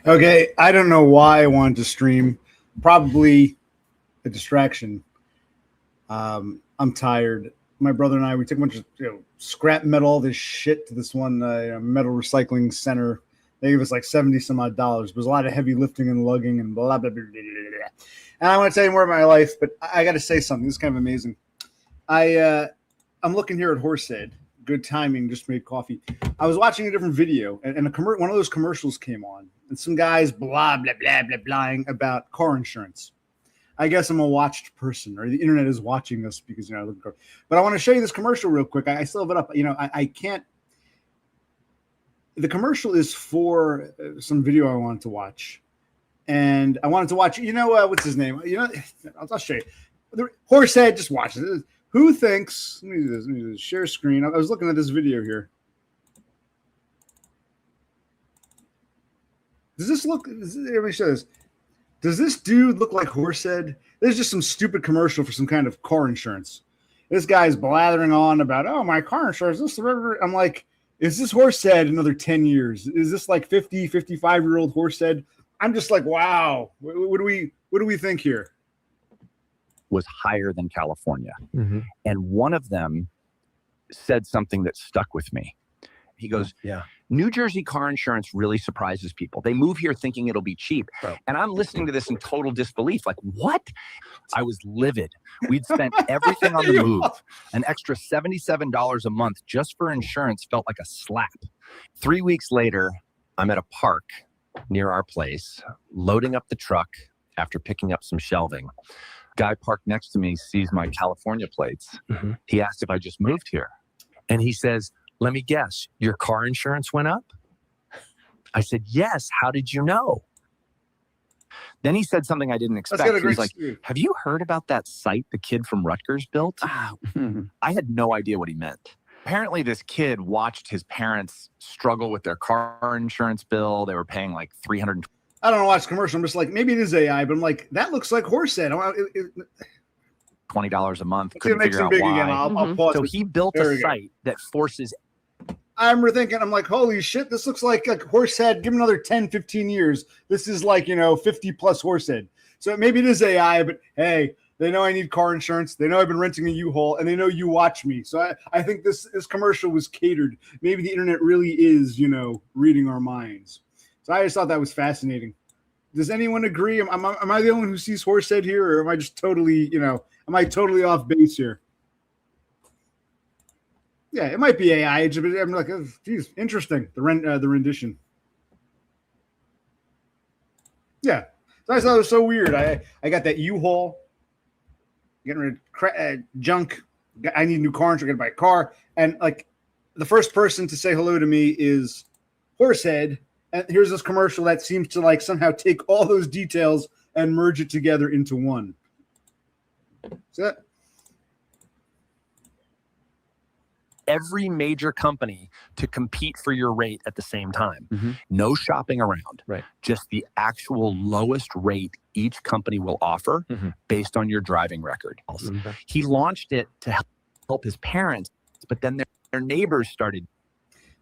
Okay, I don't know why I wanted to stream. Probably a distraction. I'm tired. My brother and I, we took a bunch of scrap metal, all this shit to this one metal recycling center. They gave us like 70 some odd dollars. There was a lot of heavy lifting and lugging and blah, blah, blah, blah, blah, blah. And I want to tell you more about my life, but I got to say something. This is kind of amazing. I'm looking here at Horsehead. Good timing, just made coffee. I was watching a different video, and one of those commercials came on, and some guys blah, blah, blah, blah, blahing about car insurance. I guess I'm a watched person, or the internet is watching us because, I look at car. But I want to show you this commercial real quick. I still have it up. I can't. The commercial is for some video I wanted to watch. And I wanted to watch, what's his name? I'll show you. Horsehead, just watch it. Who thinks, let me do this, share screen. I was looking at this video here. Does this look, let me show this. Does this dude look like Horsehead? There's just some stupid commercial for some kind of car insurance. This guy's blathering on about, oh, my car insurance. I'm like, is this Horsehead another 10 years? Is this like 50, 55-year-old Horsehead? I'm just like, wow. What do we think here? Was higher than California. Mm-hmm. And one of them said something that stuck with me. He goes, New Jersey car insurance really surprises people. They move here thinking it'll be cheap. Bro. And I'm listening to this in total disbelief. Like, what? I was livid. We'd spent everything on the move. An extra $77 a month just for insurance felt like a slap. 3 weeks later, I'm at a park near our place, loading up the truck after picking up some shelving. Guy parked next to me sees my California plates. Mm-hmm. He asked if I just moved here. And he says, let me guess, your car insurance went up? I said, yes. How did you know? Then he said something I didn't expect. He was like, have you heard about that site the kid from Rutgers built? I had no idea what he meant. Apparently, this kid watched his parents struggle with their car insurance bill. They were paying like $320. I don't know, watch the commercial. I'm just like, maybe it is AI, but I'm like, that looks like Horsehead. $20 a month. Couldn't figure out why. Again. I'll pause. So he built a site that forces. I remember thinking, I'm like, holy shit, this looks like Horsehead. Give him another 10, 15 years. This is like, 50 plus Horsehead. So maybe it is AI, but hey, they know I need car insurance. They know I've been renting a U-Haul, and they know you watch me. So I think this commercial was catered. Maybe the internet really is, reading our minds. So I just thought that was fascinating. Does anyone agree? Am I the only one who sees Horsehead here, or am I just totally, am I totally off base here? Yeah, it might be AI. I'm like, oh, geez, interesting. The rendition. Yeah, so I thought it was so weird. I got that U-Haul, getting rid of junk. I need a new car insurance. I got to buy a car, and like the first person to say hello to me is Horsehead. And here's this commercial that seems to like somehow take all those details and merge it together into one. So every major company to compete for your rate at the same time. Mm-hmm. No shopping around. Right. Just the actual lowest rate each company will offer based on your driving record. Mm-hmm. He launched it to help his parents, but then their neighbors started.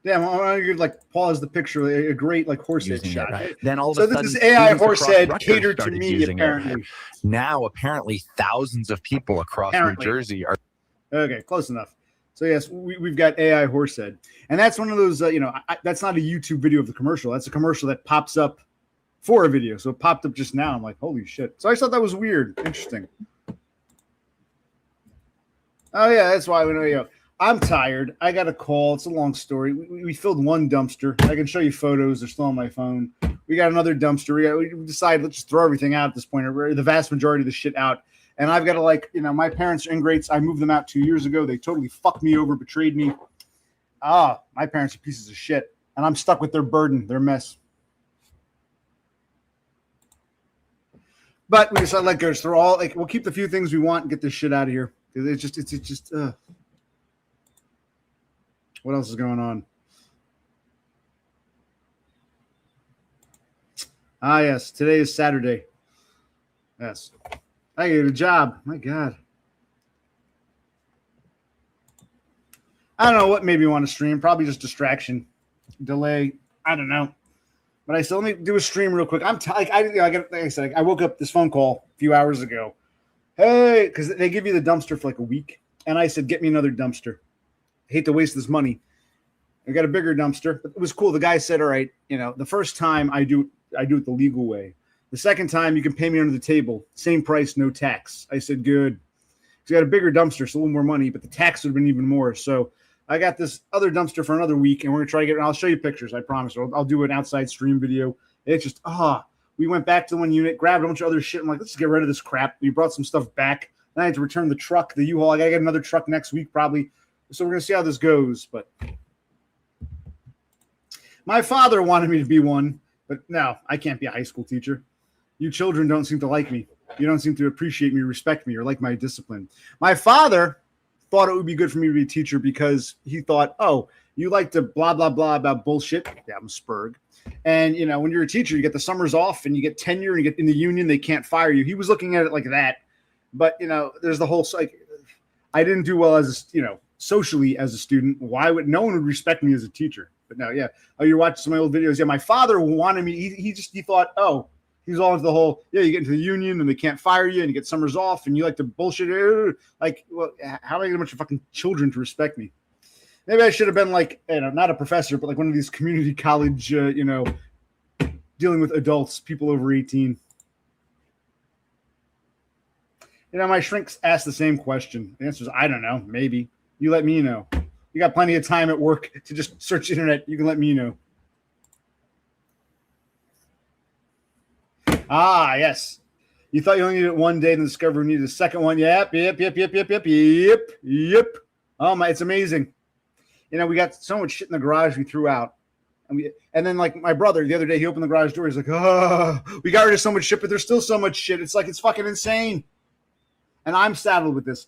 Yeah, I'm going to pause the picture. A great Horsehead shot. Right. Then all of a sudden, this is AI Horsehead catered to me, apparently. Now, apparently, thousands of people across New Jersey are. Okay, close enough. So yes, we've got AI Horsehead, and that's one of those. That's not a YouTube video of the commercial. That's a commercial that pops up for a video. So it popped up just now. I'm like, holy shit! So I thought that was weird, interesting. Oh yeah, that's why we know. I'm tired. I got a call. It's a long story. We filled one dumpster. I can show you photos. They're still on my phone. We got another dumpster. We decided let's just throw everything out at this point. The vast majority of the shit out. And I've got to my parents are ingrates. I moved them out 2 years ago. They totally fucked me over, betrayed me. My parents are pieces of shit. And I'm stuck with their burden, their mess. But we decided let go. Just throw all we'll keep the few things we want and get this shit out of here. It's just what else is going on? Yes. Today is Saturday. Yes. I get a job. My God. I don't know what made me want to stream. Probably just distraction. Delay. I don't know. But I said, let me do a stream real quick. I woke up this phone call a few hours ago. Hey, because they give you the dumpster for like a week. And I said, get me another dumpster. I hate to waste this money. I got a bigger dumpster. But it was cool. The guy said, all right, the first time I do it the legal way. The second time you can pay me under the table. Same price, no tax. I said, good. Because I got a bigger dumpster, so a little more money, but the tax would have been even more. So I got this other dumpster for another week, and we're going to try to get it. I'll show you pictures, I promise. I'll do an outside stream video. It's just, we went back to one unit, grabbed a bunch of other shit. I'm like, let's just get rid of this crap. We brought some stuff back. Then I had to return the truck, the U-Haul. I got to get another truck next week probably. So we're going to see how this goes. But my father wanted me to be one, but no, I can't be a high school teacher. You children don't seem to like me. You don't seem to appreciate me, respect me, or like my discipline. My father thought it would be good for me to be a teacher because he thought, oh, you like to blah, blah, blah about bullshit. Yeah, I'm a Spurg. And, when you're a teacher, you get the summers off and you get tenure and you get in the union, they can't fire you. He was looking at it like that. But, there's the whole, I didn't do well as, socially as a student. Why would no one would respect me as a teacher? But no, yeah. Oh, you're watching some of my old videos. Yeah, my father wanted me. He thought, oh, he's all into the whole, you get into the union and they can't fire you and you get summers off and you like to bullshit. Like, well, how do I get a bunch of fucking children to respect me? Maybe I should have been like, not a professor, but like one of these community college, dealing with adults, people over 18. My shrinks asked the same question. The answer is, I don't know. Maybe. You let me know. You got plenty of time at work to just search the internet. You can let me know. Ah, yes. You thought you only needed it one day and discovered you needed a second one. Yep. Oh, my, it's amazing. We got so much shit in the garage we threw out. And then, like, my brother, the other day, he opened the garage door. He's like, we got rid of so much shit, but there's still so much shit. It's like, it's fucking insane. And I'm saddled with this.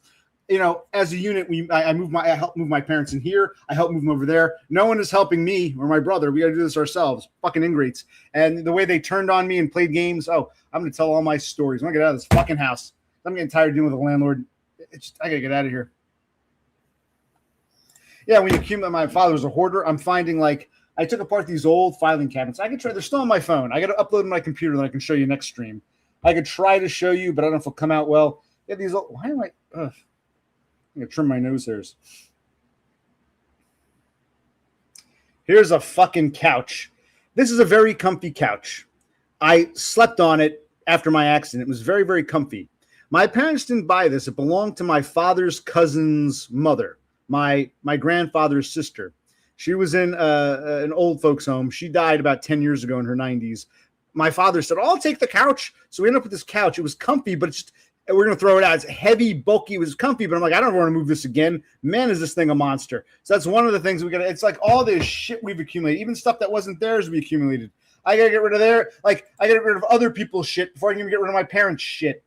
As a unit, I help move my parents in here. I help move them over there. No one is helping me or my brother. We got to do this ourselves. Fucking ingrates. And the way they turned on me and played games. Oh, I'm going to tell all my stories. I'm going to get out of this fucking house. I'm getting tired of dealing with the landlord. I got to get out of here. Yeah, when you accumulate, my father was a hoarder. I'm finding, like, I took apart these old filing cabinets. I could try. They're still on my phone. I got to upload to my computer that I can show you next stream. I could try to show you, but I don't know if it'll come out well. Yeah, these old, why am I? I'm going to trim my nose hairs. Here's a fucking couch. This is a very comfy couch. I slept on it after my accident. It was very, very comfy. My parents didn't buy this. It belonged to my father's cousin's mother, my grandfather's sister. She was in an old folks home. She died about 10 years ago in her 90s. My father said, I'll take the couch. So we ended up with this couch. It was comfy, but it's just, we're going to throw it out. It's heavy, bulky. It was comfy, but I'm like, I don't want to move this again. Man, is this thing a monster. So that's one of the things we got to, it's like all this shit we've accumulated, even stuff that wasn't theirs we accumulated. I got to get rid of I got to get rid of other people's shit before I can even get rid of my parents' shit.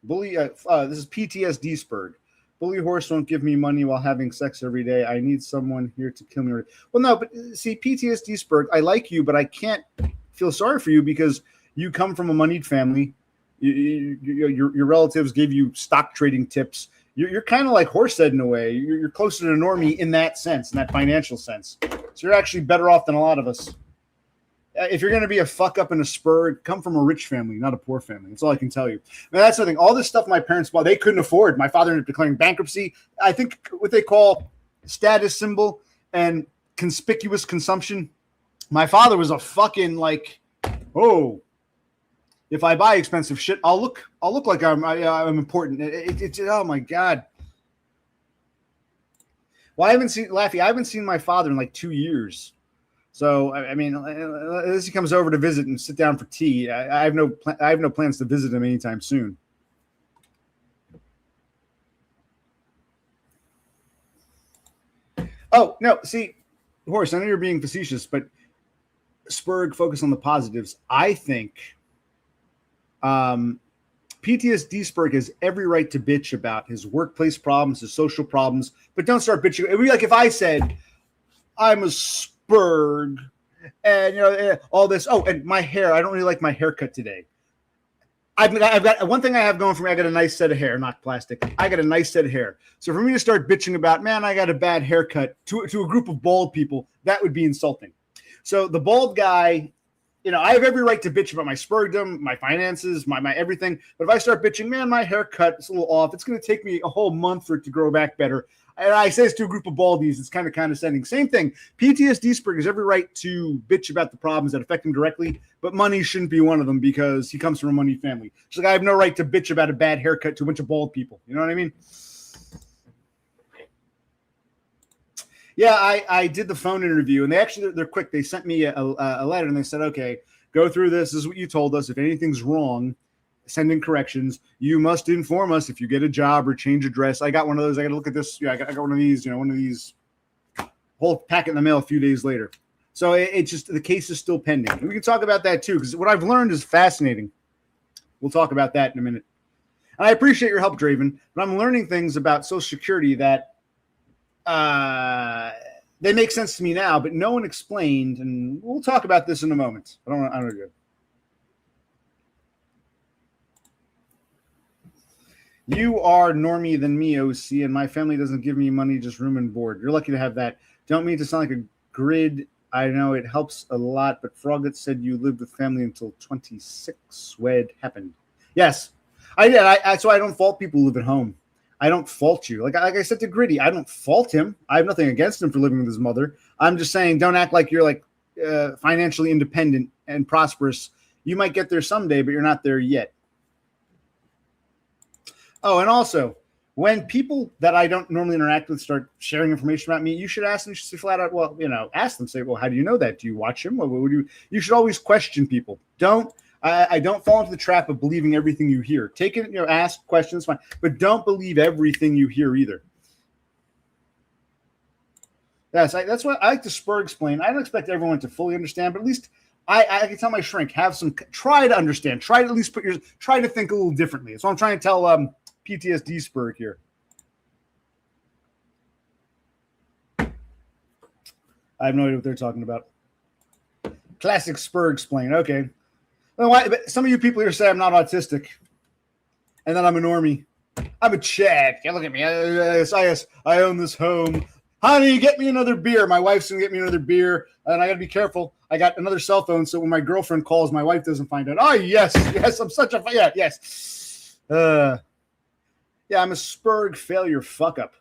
Bully, this is PTSD Spurg. Bully horse won't give me money while having sex every day. I need someone here to kill me. Well, no, but see, PTSD Spurg, I like you, but I can't feel sorry for you because you come from a moneyed family. Your relatives gave you stock trading tips. You're kind of like Horsehead in a way. You're closer to normie in that sense, in that financial sense. So you're actually better off than a lot of us. If you're going to be a fuck up in a Spurg, come from a rich family, not a poor family. That's all I can tell you. Now, that's the thing. All this stuff my parents bought, they couldn't afford. My father ended up declaring bankruptcy. I think what they call status symbol and conspicuous consumption. My father was a fucking like, oh, if I buy expensive shit, I'll look like I'm important. It's oh my God. Well, I haven't seen my father in like 2 years. So I mean, as he comes over to visit and sit down for tea, I have no plans to visit him anytime soon. Oh no, see, Horace, I know you're being facetious, but Spurg, focus on the positives. I think PTSD Spurg has every right to bitch about his workplace problems, his social problems, but don't start bitching. It would be like if I said, I'm a Spurg, and all this. Oh, and my hair. I don't really like my haircut today. I've got one thing I have going for me. I got a nice set of hair, not plastic. I got a nice set of hair. So for me to start bitching about, man, I got a bad haircut to a group of bald people, that would be insulting. So the bald guy, I have every right to bitch about my spurgdom, my finances, my everything. But if I start bitching, man, my haircut is a little off. It's going to take me a whole month for it to grow back better. And I say this to a group of baldies. It's kind of condescending. Same thing. PTSD Spurg has every right to bitch about the problems that affect him directly, but money shouldn't be one of them because he comes from a money family. It's like I have no right to bitch about a bad haircut to a bunch of bald people. You know what I mean? Yeah, I did the phone interview, and they're quick. They sent me a letter, and they said, okay, go through this. This is what you told us. If anything's wrong, send in corrections. You must inform us if you get a job or change address. I got one of those. I got to look at this. Yeah, I got one of these, one of these whole packet in the mail a few days later. So it's just the case is still pending. And we can talk about that, too, because what I've learned is fascinating. We'll talk about that in a minute. And I appreciate your help, Draven, but I'm learning things about Social Security that they make sense to me now, but no one explained, and we'll talk about this in a moment. I don't know. You are normie than me, OC, and my family doesn't give me money, just room and board. You're lucky to have that. Don't mean to sound like a grid. I know it helps a lot, but Frogget said you lived with family until 26. When happened? Yes, I did. That's why I don't fault people who live at home. I don't fault you. Like I said to Gritty, I don't fault him. I have nothing against him for living with his mother. I'm just saying, don't act like you're like financially independent and prosperous. You might get there someday, but you're not there yet. Oh, and also, when people that I don't normally interact with start sharing information about me, you should ask them. You should say flat out, well, ask them. Say, well, how do you know that? Do you watch him? What would you? You should always question people. I don't fall into the trap of believing everything you hear. Take it, ask questions, fine, but don't believe everything you hear either. That's what I like to Spur explain. I don't expect everyone to fully understand, but at least I can tell my shrink, try to understand, try to at least try to think a little differently. So I'm trying to tell PTSD Spur here. I have no idea what they're talking about. Classic Spur explain. Okay. But some of you people here say I'm not autistic, and then I'm a normie. I'm a Chad. Look at me. I own this home. Honey, get me another beer. My wife's going to get me another beer, and I got to be careful. I got another cell phone, so when my girlfriend calls, my wife doesn't find out. Oh, yes, I'm such a – yes. I'm a Spurg failure fuck-up.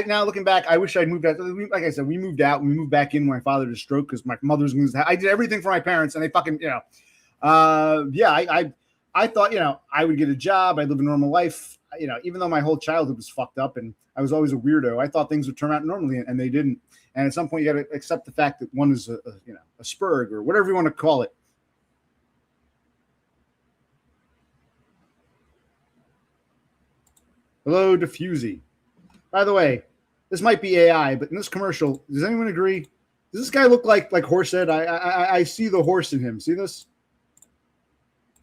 Now looking back, I wish I'd moved out. Like I said, we moved out. We moved back in when my father had a stroke because my mother's moved. I did everything for my parents, and they fucking I thought I would get a job. I'd live a normal life. Even though my whole childhood was fucked up and I was always a weirdo, I thought things would turn out normally, and they didn't. And at some point, you got to accept the fact that one is a Spurg or whatever you want to call it. Hello, Diffusey. By the way, this might be AI, but in this commercial, does anyone agree? Does this guy look like Horsehead? I see the horse in him. See this?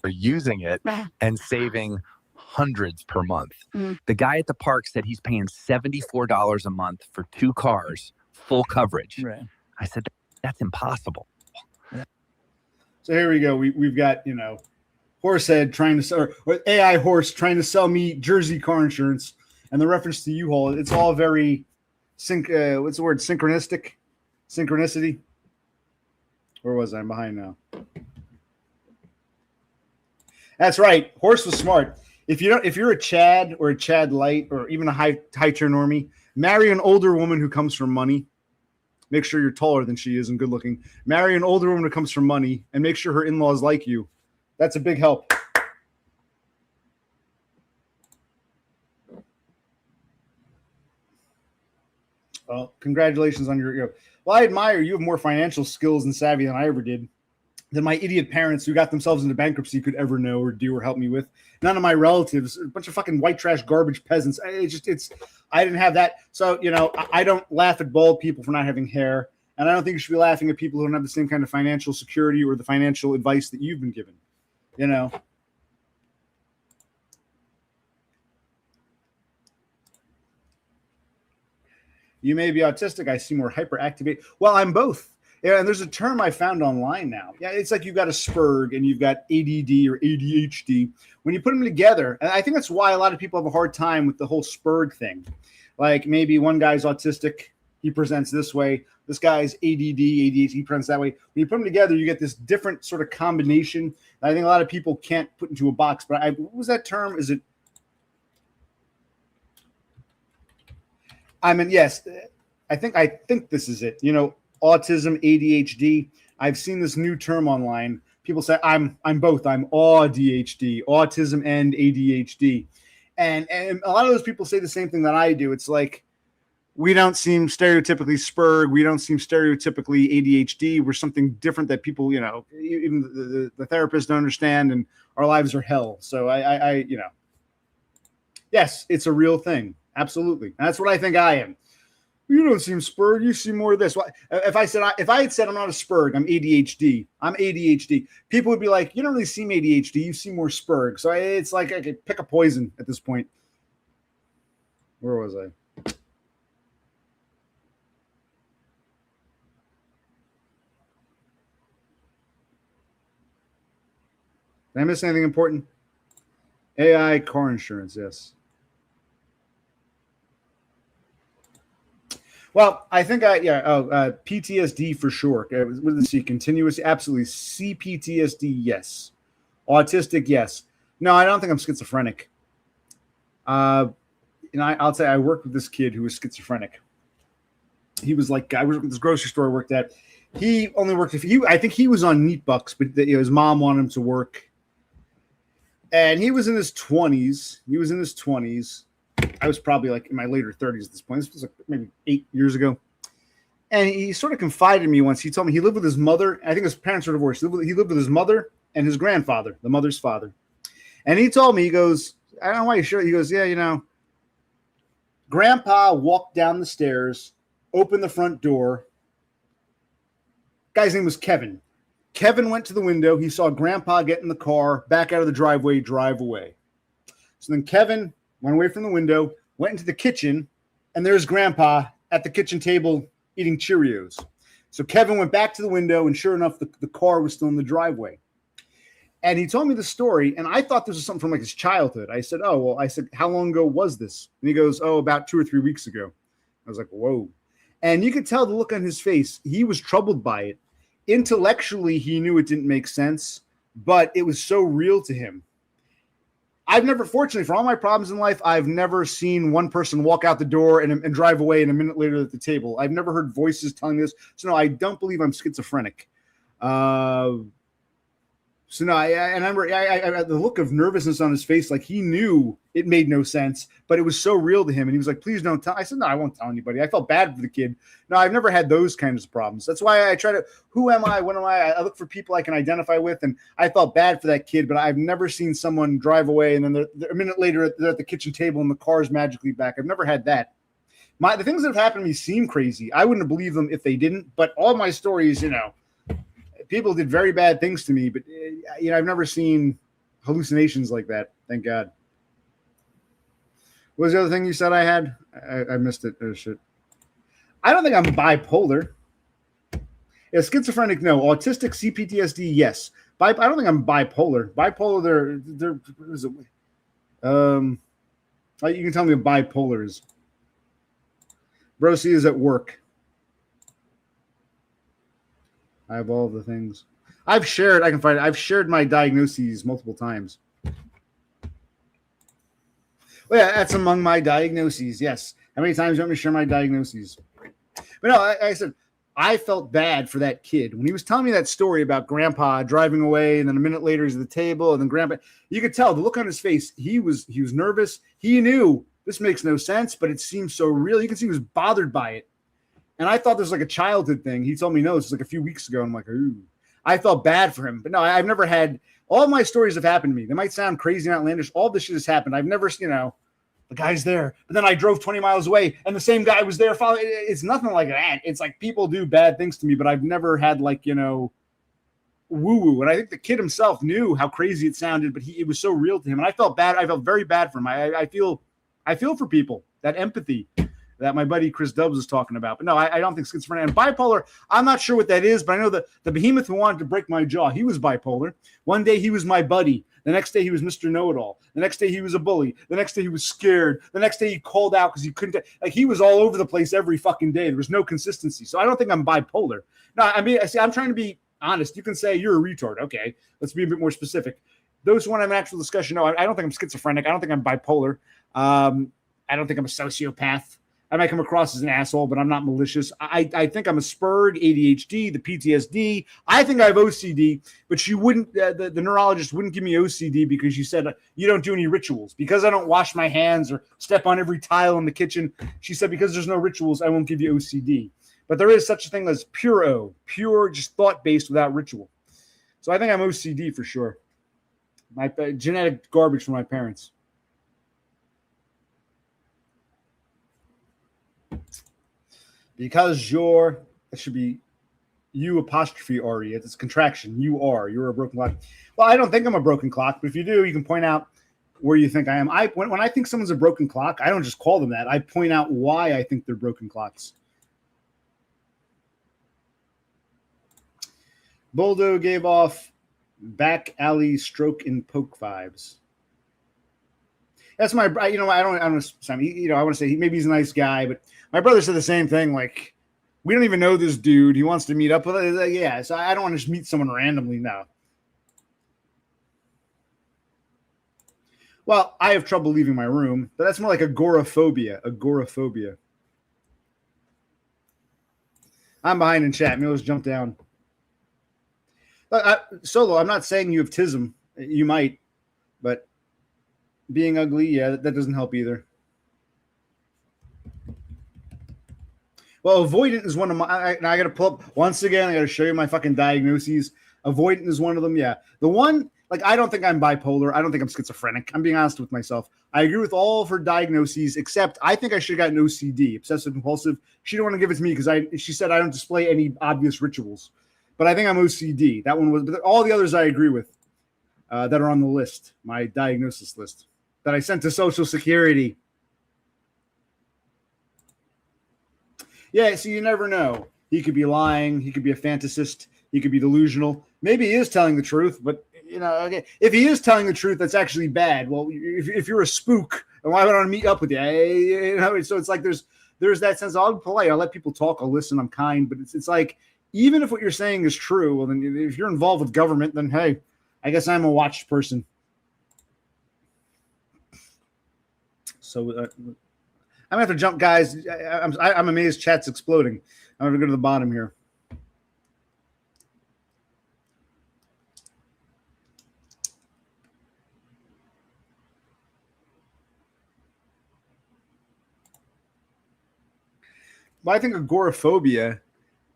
Are using it and saving hundreds per month. The guy at the park said he's paying $74 a month for 2 cars, full coverage. Right. I said, that's impossible. So here we go. We've got, Horsehead trying to sell, or AI horse trying to sell me Jersey car insurance. And the reference to U-Haul, it's all very what's the word? Synchronicity. Where was I? I'm behind now. That's right. Horse was smart. If you're a Chad or a Chad light or even a high tier normie, marry an older woman who comes from money. Make sure you're taller than she is and good looking. Marry an older woman who comes from money and make sure her in-laws like you. That's a big help. Well, congratulations on your. Well, I admire you have more financial skills and savvy than I ever did. Than my idiot parents who got themselves into bankruptcy could ever know or do or help me with. None of my relatives, a bunch of fucking white trash garbage peasants. I didn't have that. So, I don't laugh at bald people for not having hair. And I don't think you should be laughing at people who don't have the same kind of financial security or the financial advice that you've been given. You may be autistic. I see more hyperactivate. Well, I'm both. Yeah, and there's a term I found online now. Yeah, it's like you've got a Spurg and you've got ADD or ADHD. When you put them together, and I think that's why a lot of people have a hard time with the whole Spurg thing. Like maybe one guy's autistic, he presents this way. This guy's ADD, ADHD, he presents that way. When you put them together, you get this different sort of combination that I think a lot of people can't put into a box. But what was that term? Is it? I mean, yes, I think this is it. Autism, ADHD. I've seen this new term online. People say I'm both. I'm ADHD, autism and ADHD. And a lot of those people say the same thing that I do. It's like, we don't seem stereotypically Spurg. We don't seem stereotypically ADHD. We're something different that people, even the therapists don't understand, and our lives are hell. So I yes, it's a real thing. Absolutely. And that's what I think I am. You don't seem Spurg. You seem more of this. If I had said I'm not a Spurg, I'm ADHD. I'm ADHD. People would be like, you don't really seem ADHD. You seem more Spurg. So it's like I could pick a poison at this point. Where was I? Did I miss anything important? AI car insurance, yes. Well, I think PTSD for sure. What did it see? Continuous, absolutely. CPTSD, yes. Autistic, yes. No, I don't think I'm schizophrenic. I'll say I worked with this kid who was schizophrenic. He was like, I worked at this grocery store I worked at. He only worked I think he was on Neat Bucks, but his mom wanted him to work. And he was in his 20s. I was probably like in my later 30s at this point. This was like maybe 8 years ago. And he sort of confided in me once. He told me he lived with his mother. I think his parents were divorced. He lived with his mother and his grandfather, the mother's father. And he told me, he goes, I don't know why you sure. He goes, yeah, Grandpa walked down the stairs, opened the front door. Guy's name was Kevin. Kevin went to the window. He saw Grandpa get in the car, back out of the driveway, drive away. So then Kevin went away from the window, went into the kitchen, and there's Grandpa at the kitchen table eating Cheerios. So Kevin went back to the window, and sure enough, the car was still in the driveway. And he told me the story, and I thought this was something from like his childhood. I said, how long ago was this? And he goes, about 2 or 3 weeks ago. I was like, whoa. And you could tell the look on his face. He was troubled by it. Intellectually, he knew it didn't make sense, but it was so real to him. Fortunately, for all my problems in life, I've never seen one person walk out the door and drive away and a minute later at the table. I've never heard voices telling this. So no, I don't believe I'm schizophrenic. So no, I remember the look of nervousness on his face, like he knew it made no sense, but it was so real to him. And he was like, please don't tell. I said, no, I won't tell anybody. I felt bad for the kid. No, I've never had those kinds of problems. That's why I try to, who am I? What am I? I look for people I can identify with. And I felt bad for that kid, but I've never seen someone drive away and then they're a minute later they're at the kitchen table and the car's magically back. I've never had that. The things that have happened to me seem crazy. I wouldn't have believed them if they didn't, but all my stories, people did very bad things to me, but I've never seen hallucinations like that. Thank God. What was the other thing you said I had? I missed it. Oh, shit. I don't think I'm bipolar. Yeah, schizophrenic, no. Autistic, CPTSD, yes. I don't think I'm bipolar. Bipolar, you can tell me what bipolar is. Brosi is at work. I have all the things. I've shared my diagnoses multiple times. Well, yeah, that's among my diagnoses, yes. How many times do you want me to share my diagnoses? But no, I said, I felt bad for that kid. When he was telling me that story about Grandpa driving away, and then a minute later he's at the table, and then Grandpa, you could tell the look on his face. He was nervous. He knew this makes no sense, but it seemed so real. You can see he was bothered by it. And I thought this was like a childhood thing. He told me, no, this was like a few weeks ago. I'm like, ooh. I felt bad for him. But no, I've never had, all my stories have happened to me. They might sound crazy and outlandish. All this shit has happened. I've never, the guy's there. But then I drove 20 miles away and the same guy was there following. It's nothing like that. It's like people do bad things to me, but I've never had woo-woo. And I think the kid himself knew how crazy it sounded, but it was so real to him. And I felt bad. I felt very bad for him. I feel for people, that empathy. that my buddy Chris Dubbs was talking about. But no, I don't think schizophrenia. And bipolar, I'm not sure what that is, but I know that the behemoth who wanted to break my jaw, he was bipolar. One day he was my buddy. The next day he was Mr. Know-It-All. The next day he was a bully. The next day he was scared. The next day he called out because he couldn't. Like, he was all over the place every fucking day. There was no consistency. So I don't think I'm bipolar. No, I mean, I'm trying to be honest. You can say you're a retard. Okay, let's be a bit more specific. Those who want to have an actual discussion, no, I don't think I'm schizophrenic. I don't think I'm bipolar. I don't think I'm a sociopath. I might come across as an asshole, but I'm not malicious. I think I'm a Spurg, ADHD, the PTSD. I think I have OCD, but she wouldn't. The neurologist wouldn't give me OCD because she said you don't do any rituals. Because I don't wash my hands or step on every tile in the kitchen, she said because there's no rituals, I won't give you OCD. But there is such a thing as pure just thought-based without ritual. So I think I'm OCD for sure. My genetic garbage from my parents. Because it should be you apostrophe RE. It's contraction. You're a broken clock. Well, I don't think I'm a broken clock, but if you do, you can point out where you think I am. When I think someone's a broken clock, I don't just call them that. I point out why I think they're broken clocks. Boldo gave off back alley stroke and poke vibes. That's my, I want to say maybe he's a nice guy, but my brother said the same thing. Like, we don't even know this dude. He wants to meet up with us. Yeah, so I don't want to just meet someone randomly now. Well, I have trouble leaving my room, but that's more like agoraphobia. Agoraphobia. I'm behind in chat. Maybe let's jump down. Solo, I'm not saying you have tism. You might, but being ugly, yeah, that doesn't help either. Well, avoidant is one of my. I got to pull up once again. I got to show you my fucking diagnoses. Avoidant is one of them. Yeah, the one. Like, I don't think I'm bipolar. I don't think I'm schizophrenic. I'm being honest with myself. I agree with all of her diagnoses, except I think I should have gotten OCD, obsessive compulsive. She didn't want to give it to me because she said I don't display any obvious rituals. But I think I'm OCD. That one was. But all the others I agree with that are on the list, my diagnosis list that I sent to Social Security. Yeah, so you never know. He could be lying. He could be a fantasist. He could be delusional. Maybe he is telling the truth, but okay. If he is telling the truth, that's actually bad. Well, if you're a spook, then why would I want to meet up with you? So it's like there's that sense. I'll be polite. I'll let people talk. I'll listen. I'm kind. But it's like, even if what you're saying is true, well, then if you're involved with government, then hey, I guess I'm a watched person. So I'm gonna have to jump, guys. I'm amazed chat's exploding. I'm gonna go to the bottom here. Well, I think agoraphobia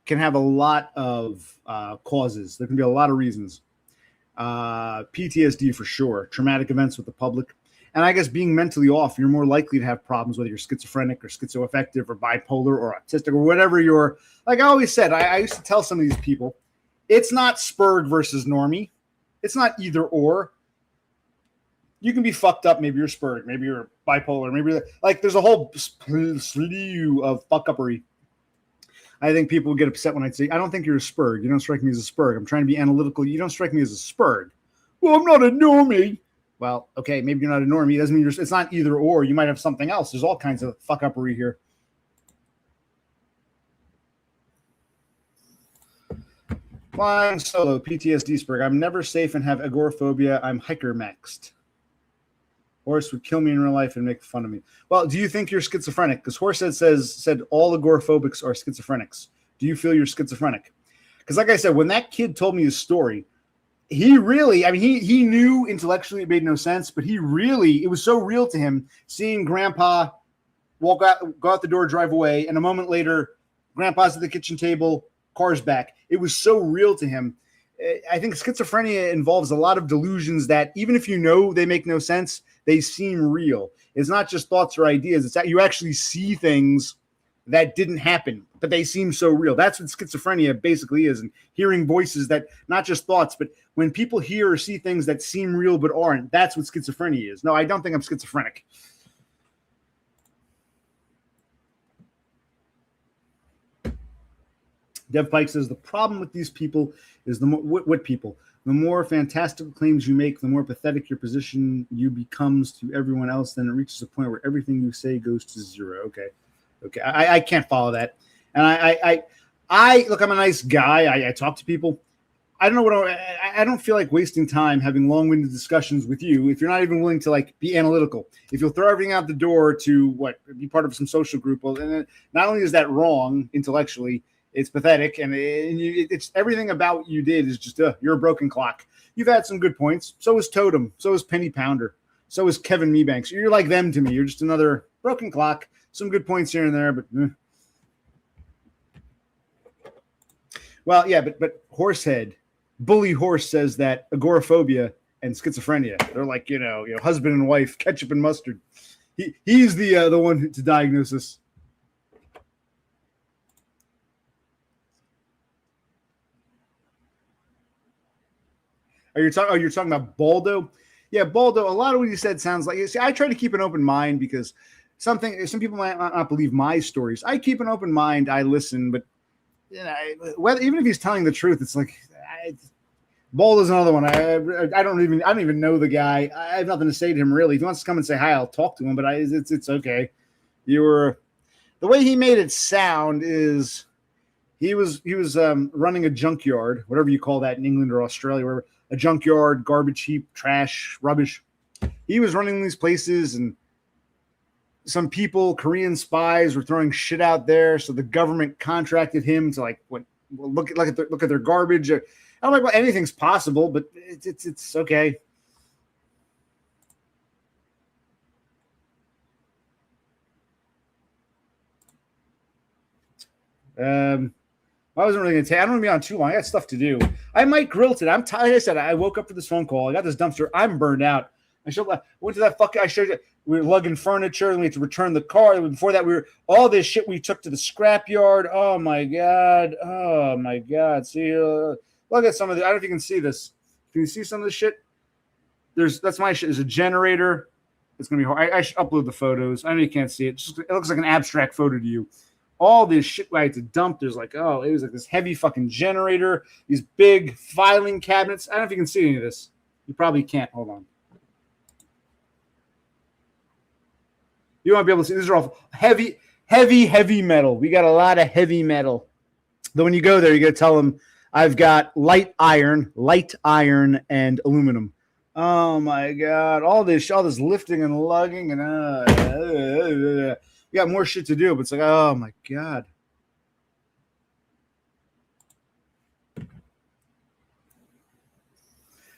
can have a lot of causes. There can be a lot of reasons. PTSD for sure, traumatic events with the public. And I guess being mentally off, you're more likely to have problems, whether you're schizophrenic or schizoaffective or bipolar or autistic or whatever you're. Like I always said, I used to tell some of these people, it's not Spurg versus normie. It's not either or. You can be fucked up. Maybe you're Spurg. Maybe you're bipolar. Maybe like there's a whole slew of fuck-uppery. I think people get upset when I say, I don't think you're a Spurg. You don't strike me as a Spurg. I'm trying to be analytical. You don't strike me as a Spurg. Well, I'm not a normie. Well, okay, maybe you're not a normie. It doesn't mean it's not either or. You might have something else. There's all kinds of fuck-uppery here. Flying solo, PTSD Spurg. I'm never safe and have agoraphobia. I'm hiker-maxed. Horse would kill me in real life and make fun of me. Well, do you think you're schizophrenic? Because Horse said all agoraphobics are schizophrenics. Do you feel you're schizophrenic? Because like I said, when that kid told me his story, he really, I mean, he knew intellectually it made no sense, but it was so real to him seeing Grandpa go out the door, drive away, and a moment later, Grandpa's at the kitchen table, car's back. It was so real to him. I think schizophrenia involves a lot of delusions that even if you know they make no sense, they seem real. It's not just thoughts or ideas. It's that you actually see things that didn't happen, but they seem so real. That's what schizophrenia basically is. And hearing voices that not just thoughts, but when people hear or see things that seem real but aren't, that's what schizophrenia is. No, I don't think I'm schizophrenic. Dev Pike says the problem with these people is the more what people. The more fantastical claims you make, the more pathetic your position you becomes to everyone else. Then it reaches a point where everything you say goes to zero. Okay. I can't follow that. And I look. I'm a nice guy. I talk to people. I don't know what I don't feel like wasting time having long-winded discussions with you if you're not even willing to like be analytical. If you'll throw everything out the door to be part of some social group, well, then not only is that wrong intellectually, it's pathetic, and it's everything about you did is just you're a broken clock. You've had some good points. So is Totem. So is Penny Pounder. So is Kevin Meebanks. You're like them to me. You're just another broken clock. Some good points here and there, but. Well, yeah, but Horsehead, Bully Horse says that agoraphobia and schizophrenia, they're like, husband and wife, ketchup and mustard. He's the one to diagnose this. You're talking about Baldo? Yeah, Baldo, a lot of what you said sounds like, see, I try to keep an open mind because some people might not believe my stories. I keep an open mind, I listen, but even if he's telling the truth, it's like Baldo's another one. I don't even know the guy. I have nothing to say to him really. If he wants to come and say hi, I'll talk to him. But it's okay. The way he made it sound is he was running a junkyard, whatever you call that in England or Australia, wherever, a junkyard, garbage heap, trash, rubbish. He was running these places, and some people, Korean spies, were throwing shit out there. So the government contracted him to look at their garbage. I don't know, well, anything's possible, but it's okay. I wasn't really going to take. I don't want to be on too long. I got stuff to do. I might grill today. I'm tired. Like I said, I woke up for this phone call. I got this dumpster. I'm burned out. I went to that fucking. I showed you. We were lugging furniture. And we had to return the car. Before that, all this shit we took to the scrapyard. Oh my god. Oh my god. See, look at some of the. I don't know if you can see this. Can you see some of this shit? That's my shit. There's a generator. It's gonna be hard. I should upload the photos. I know you can't see it. It looks like an abstract photo to you. All this shit I had to dump. There's it was like this heavy fucking generator, these big filing cabinets. I don't know if you can see any of this. You probably can't. Hold on. You won't be able to see. These are all heavy metal. We got a lot of heavy metal. Though when you go there, you got to tell them I've got light iron, and aluminum. Oh my god! All this lifting and lugging and we got more shit to do, but it's like, oh my god.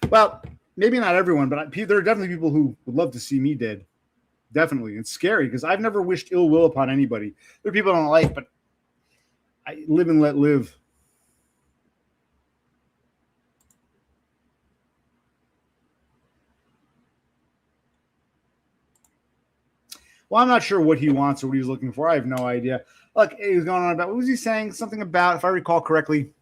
Well, maybe not everyone, but there are definitely people who would love to see me dead. Definitely. It's scary because I've never wished ill will upon anybody. There are people I don't like, but I live and let live. Well, I'm not sure what he wants or what he's looking for. I have no idea. Look, he was going on about, what was he saying? Something about, if I recall correctly,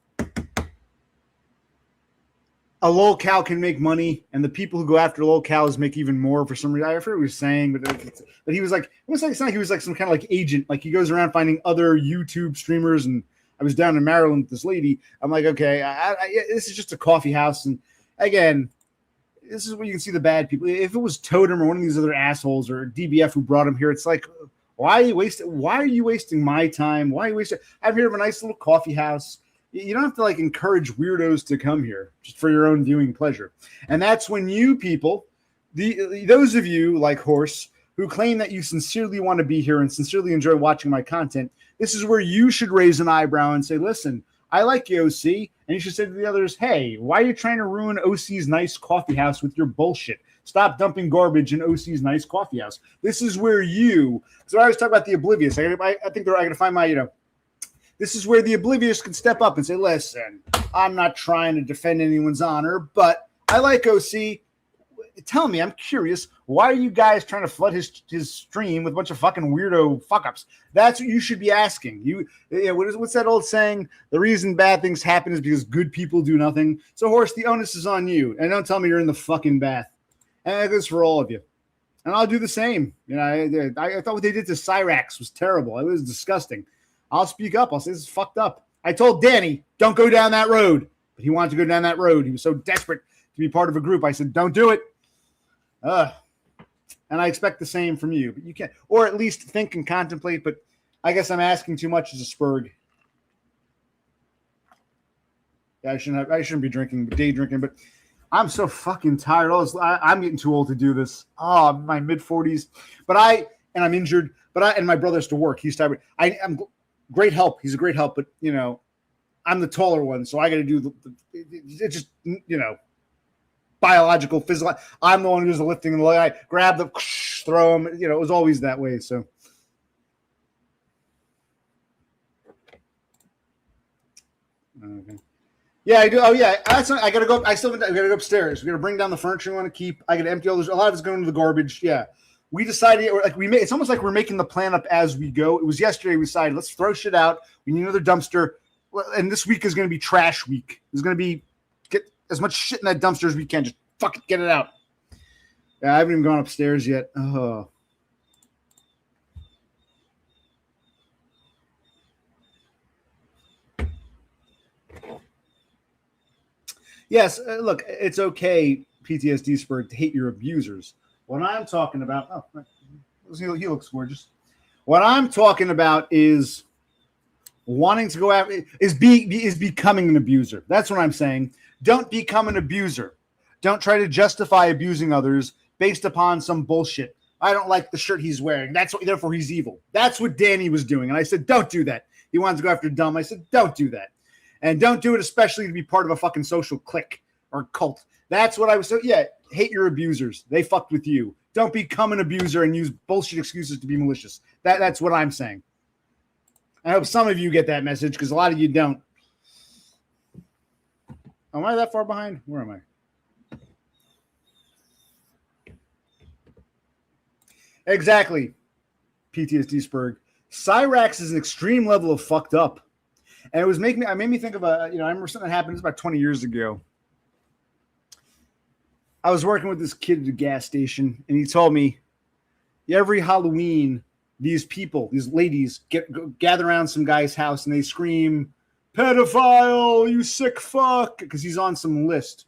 a lolcow can make money, and the people who go after lolcows make even more for some reason. I forget what he was saying, but he was like, it was like he was like some kind of like agent. Like he goes around finding other YouTube streamers, and I was down in Maryland with this lady. I'm like, okay, this is just a coffee house, and again, this is where you can see the bad people. If it was Totem or one of these other assholes or DBF who brought him here, it's like, why are you wasting my time? Why are you wasting? I'm here of a nice little coffee house. You don't have to encourage weirdos to come here just for your own viewing pleasure. And that's when you people, those of you like Horse who claim that you sincerely want to be here and sincerely enjoy watching my content, this is where you should raise an eyebrow and say, listen, I like you, OC. And you should say to the others, hey, why are you trying to ruin OC's nice coffee house with your bullshit? Stop dumping garbage in OC's nice coffee house. This is where so I always talk about the oblivious. I think I got to find my, this is where the oblivious can step up and say, listen, I'm not trying to defend anyone's honor, but I like OC. Tell me, I'm curious, why are you guys trying to flood his stream with a bunch of fucking weirdo fuck-ups? That's what you should be asking. What's that old saying? The reason bad things happen is because good people do nothing. So, Horse, the onus is on you. And don't tell me you're in the fucking bath. And that goes for all of you. And I'll do the same. I thought what they did to Cyrax was terrible. It was disgusting. I'll speak up. I'll say this is fucked up. I told Danny, don't go down that road. But he wanted to go down that road. He was so desperate to be part of a group. I said, don't do it. And I expect the same from you. But you can't, or at least think and contemplate. But I guess I'm asking too much as a Spurg. Yeah, I shouldn't be drinking, day drinking, but I'm so fucking tired. I'm getting too old to do this. Oh, my mid-40s. And I'm injured. And my brother has to work. He's tired. I'm great help. He's a great help, but I'm the taller one, so I got to do it's just biological, physical. I'm the one who does the lifting and the leg. I grab the throw them. It was always that way. So. Okay. Yeah, I do. Oh, yeah. I gotta go. I gotta go upstairs. We gotta bring down the furniture we want to keep. I gotta empty all those. A lot of it's going to the garbage. Yeah, we decided, it's almost like we're making the plan up as we go. It was yesterday. We decided let's throw shit out. We need another dumpster, and this week is going to be trash week. It's going to be get as much shit in that dumpster as we can. Just fucking get it out. Yeah, I haven't even gone upstairs yet. Oh. Yes, look, it's okay, PTSD Spurg, to hate your abusers. What I'm talking about, he looks gorgeous. What I'm talking about is wanting to go after, is becoming an abuser. That's what I'm saying. Don't become an abuser. Don't try to justify abusing others based upon some bullshit. I don't like the shirt he's wearing. Therefore he's evil. That's what Danny was doing. And I said, don't do that. He wanted to go after Dumb. I said, don't do that. And don't do it, especially to be part of a fucking social clique or cult. That's what I was. So yeah, hate your abusers. They fucked with you. Don't become an abuser and use bullshit excuses to be malicious. That's what I'm saying. I hope some of you get that message because a lot of you don't. Am I that far behind? Where am I? Exactly. PTSD Spurg. Cyrax is an extreme level of fucked up. And it made me think of I remember something that happened. It was about 20 years ago. I was working with this kid at a gas station, and he told me every Halloween, these ladies gather around some guy's house and they scream, "Pedophile, you sick fuck," because he's on some list.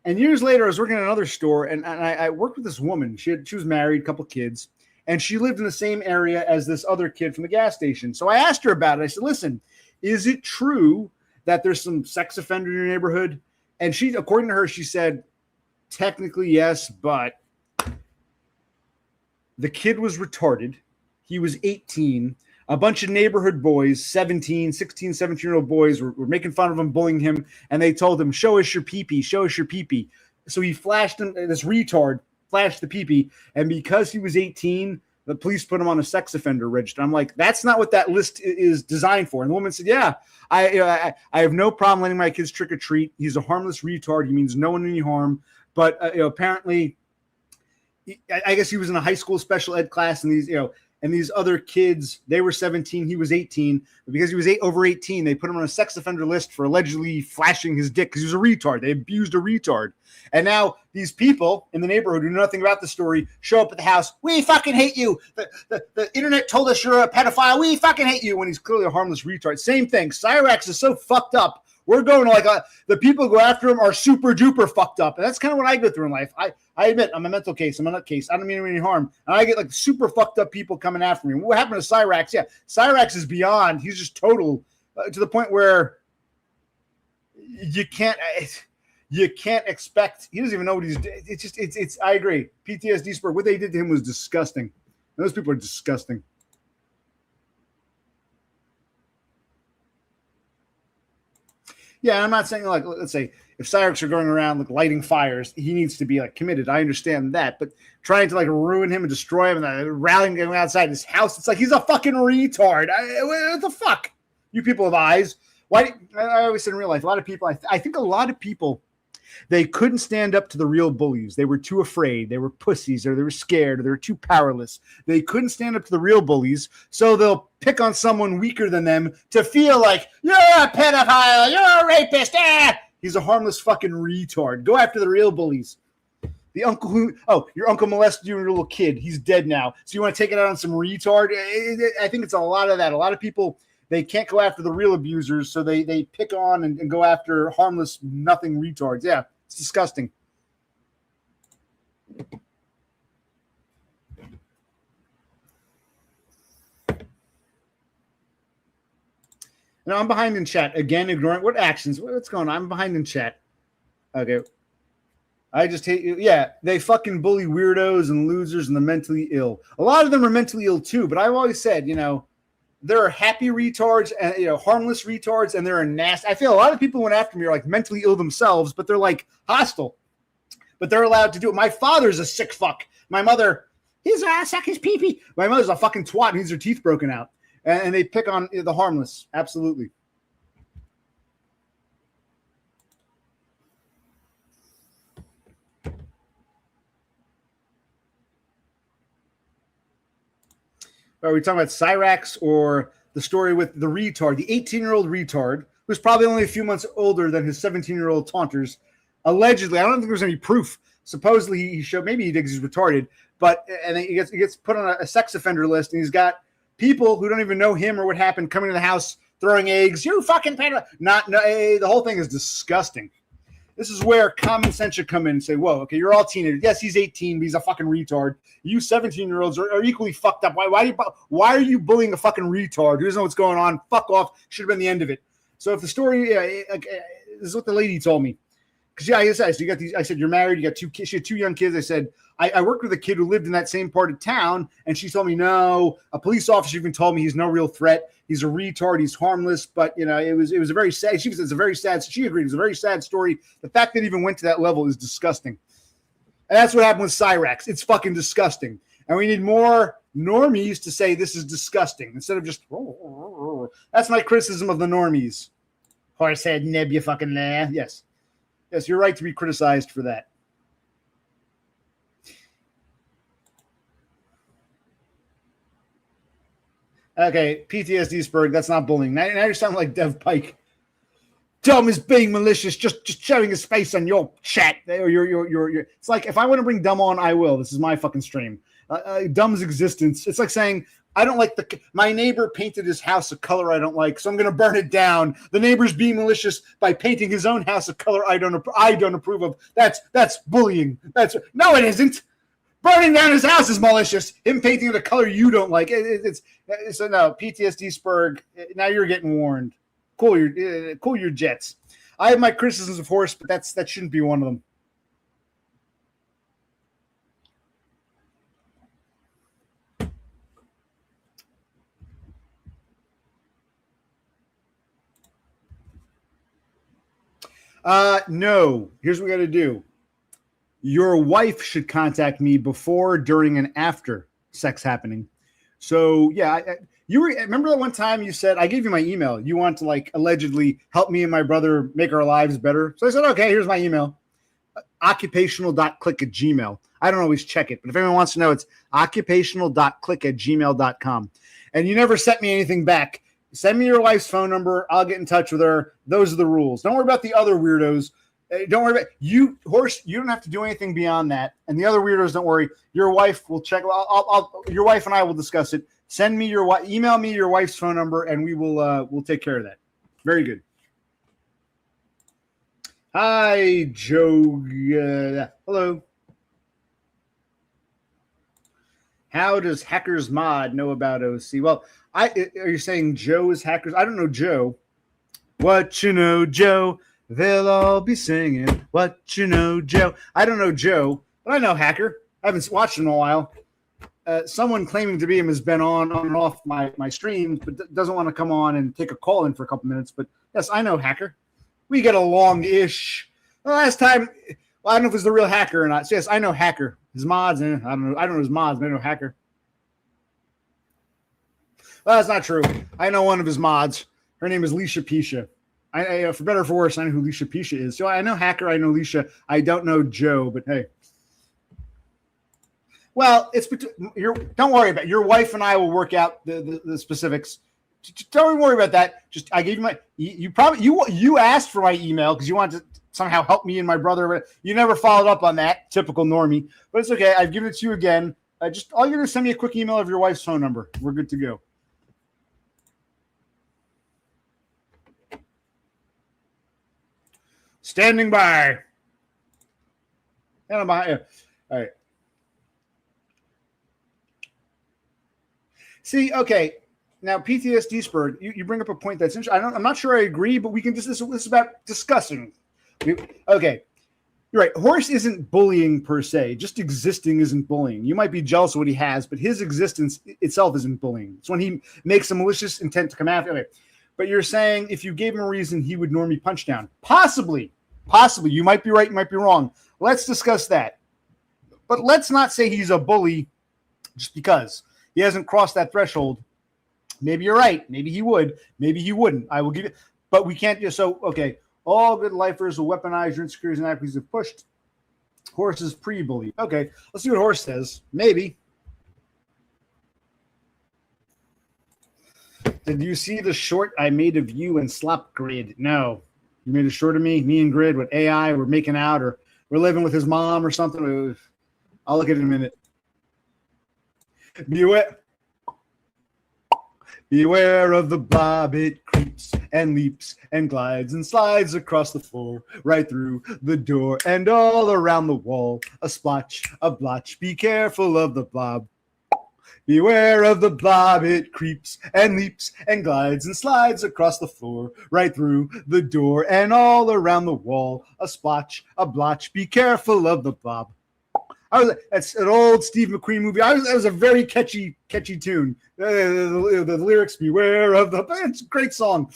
And years later, I was working at another store, and I worked with this woman. She was married, a couple kids. And she lived in the same area as this other kid from the gas station. So I asked her about it. I said, listen, is it true that there's some sex offender in your neighborhood? And she, according to her, she said, technically, yes, but the kid was retarded. He was 18. A bunch of neighborhood boys, 16, 17-year-old boys were making fun of him, bullying him. And they told him, show us your pee-pee, show us your pee-pee. So he flashed him, this retard, flashed the pee-pee, and because he was 18, the police put him on a sex offender register. I'm like, that's not what that list is designed for. And the woman said, yeah, I have no problem letting my kids trick or treat. He's a harmless retard. He means no one any harm. But apparently, I guess he was in a high school special ed class, and these other kids, they were 17, he was 18. But because he was over 18, they put him on a sex offender list for allegedly flashing his dick because he was a retard. They abused a retard. And now these people in the neighborhood who know nothing about the story show up at the house. We fucking hate you. The internet told us you're a pedophile. We fucking hate you, when he's clearly a harmless retard. Same thing. Cyrax is so fucked up. We're going to the people who go after him are super duper fucked up. And that's kind of what I go through in life. I admit I'm a mental case. I'm a nut case. I don't mean any harm. And I get super fucked up people coming after me. What happened to Cyrax? Yeah, Cyrax is beyond. He's just total to the point where you can't expect. He doesn't even know what he's doing. It's I agree. PTSD Spurg. What they did to him was disgusting. Those people are disgusting. Yeah, I'm not saying let's say if Cyrax are going around lighting fires, he needs to be committed. I understand that, but trying to ruin him and destroy him and rallying him outside his house, it's like he's a fucking retard. What the fuck? You people have eyes. Why? I always said in real life, a lot of people. I think a lot of people, they couldn't stand up to the real bullies. They were too afraid. They were pussies, or they were scared, or they were too powerless. They couldn't stand up to the real bullies, so they'll pick on someone weaker than them to feel like, you're a pedophile, you're a rapist. He's a harmless fucking retard. Go after the real bullies. The uncle your uncle molested you when you were a little kid. He's dead now. So you want to take it out on some retard? I think it's a lot of that. A lot of people, they can't go after the real abusers, so they pick on and go after harmless, nothing retards. Yeah, it's disgusting. No, I'm behind in chat. Again, ignoring what actions? What's going on? I'm behind in chat. Okay. I just hate you. Yeah, they fucking bully weirdos and losers and the mentally ill. A lot of them are mentally ill too, but I've always said, there are happy retards and harmless retards, and there are nasty. I feel a lot of people went after me are like mentally ill themselves, but they're like hostile. But they're allowed to do it. My father's a sick fuck. My mother, his ass suck his pee-pee. My mother's a fucking twat and needs her teeth broken out. And they pick on the harmless. Absolutely. Are we talking about Cyrax or the story with the retard, the 18-year-old retard, who's probably only a few months older than his 17-year-old taunters? Allegedly, I don't think there's any proof. Supposedly, he showed, maybe he thinks he's retarded, and then he gets put on a sex offender list, and he's got people who don't even know him or what happened coming to the house throwing eggs. You fucking pedo. The whole thing is disgusting. This is where common sense should come in and say, whoa, okay, you're all teenagers. Yes, he's 18, but he's a fucking retard. You 17-year-olds are equally fucked up. Why are you bullying a fucking retard who doesn't know what's going on? Fuck off. Should have been the end of it. So if the story, this is what the lady told me. Because, yeah, so you got these, I said, you're married, you got two kids, she had two young kids. I said, I worked with a kid who lived in that same part of town, and she told me, no, a police officer even told me he's no real threat. He's a retard. He's harmless. But, it was a very sad, she agreed. It was a very sad story. The fact that it even went to that level is disgusting. And that's what happened with Cyrax. It's fucking disgusting. And we need more normies to say this is disgusting instead of just, that's my criticism of the normies. Horsehead, nib, you fucking nah. Yes. Yes, you're right to be criticized for that. Okay, PTSD Spurg, that's not bullying. Now you sound like Dev Pike. Dumb is being malicious, just showing his face on your chat. Or your. It's like, if I want to bring Dumb on, I will. This is my fucking stream. Dumb's existence. It's like saying, I don't like my neighbor painted his house a color I don't like, so I'm going to burn it down. The neighbor's being malicious by painting his own house a color I don't approve of. That's bullying. No, it isn't. Burning down his house is malicious. Him painting it a color you don't like. So no, PTSD Spurg. Now you're getting warned. Cool your jets. I have my criticisms of Horse, but that shouldn't be one of them. No. Here's what we got to do. Your wife should contact me before, during, and after sex happening. So, yeah, remember that one time you said, I gave you my email. You want to, allegedly help me and my brother make our lives better. So I said, okay, here's my email. Occupational.click@gmail. I don't always check it, but if anyone wants to know, it's occupational.click@gmail.com. And you never sent me anything back. Send me your wife's phone number. I'll get in touch with her. Those are the rules. Don't worry about the other weirdos. Don't worry about you, Horse. You don't have to do anything beyond that. And the other weirdos, don't worry. Your wife will check. Your wife and I will discuss it. Send me email me your wife's phone number, and we'll take care of that. Very good. Hi, Joe. Hello. How does Hackers Mod know about OC? Well, are you saying Joe is Hackers? I don't know Joe. What you know, Joe? They'll all be singing. What you know, Joe? I don't know Joe, but I know Hacker. I haven't watched him in a while. Someone claiming to be him has been on and off my streams, but doesn't want to come on and take a call in for a couple minutes. But yes, I know Hacker. We get along-ish. The last time, I don't know if it's the real Hacker or not. So yes, I know Hacker. His mods, I don't know his mods, but I know Hacker. Well, that's not true. I know one of his mods. Her name is Leisha Pisha. I for better or for worse, I know who Leisha Pisha is. So I know Hacker, I know Leisha. I don't know Joe, but hey. Well, don't worry about it. Your wife and I will work out the specifics. Don't worry about that. Just I gave you you asked for my email because you wanted to somehow help me and my brother, but you never followed up on that. Typical normie. But it's okay. I've given it to you again. Just all you do is send me a quick email of your wife's phone number. We're good to go. Standing by. And I'm behind you. All right. See, okay. Now, PTSD spurred, you bring up a point that's interesting. I'm not sure I agree, but we can just, this is about discussing. Okay. You're right. Horse isn't bullying per se. Just existing isn't bullying. You might be jealous of what he has, but his existence itself isn't bullying. It's when he makes a malicious intent to come after. Okay. But you're saying if you gave him a reason, he would normally punch down. Possibly. You might be right. You might be wrong. Let's discuss that. But let's not say he's a bully just because he hasn't crossed that threshold. Maybe you're right. Maybe he would. Maybe he wouldn't. I will give you. But we can't just. So, okay. All good lifers will weaponize your insecurities and activities if pushed. Horse is pre-bully. Okay, let's see what Horse says. Maybe. Did you see the short I made of you and Slop Grid? No. You made a short of me and Grid with AI. We're making out or we're living with his mom or something. I'll look at it in a minute. Beware of the blob, it creeps and leaps and glides and slides across the floor, right through the door and all around the wall. A splotch, a blotch, be careful of the blob. Beware of the blob, it creeps and leaps and glides and slides across the floor, right through the door and all around the wall. A splotch, a blotch, be careful of the blob. That's an old Steve McQueen movie. That was a very catchy tune. The lyrics, beware of the... It's a great song.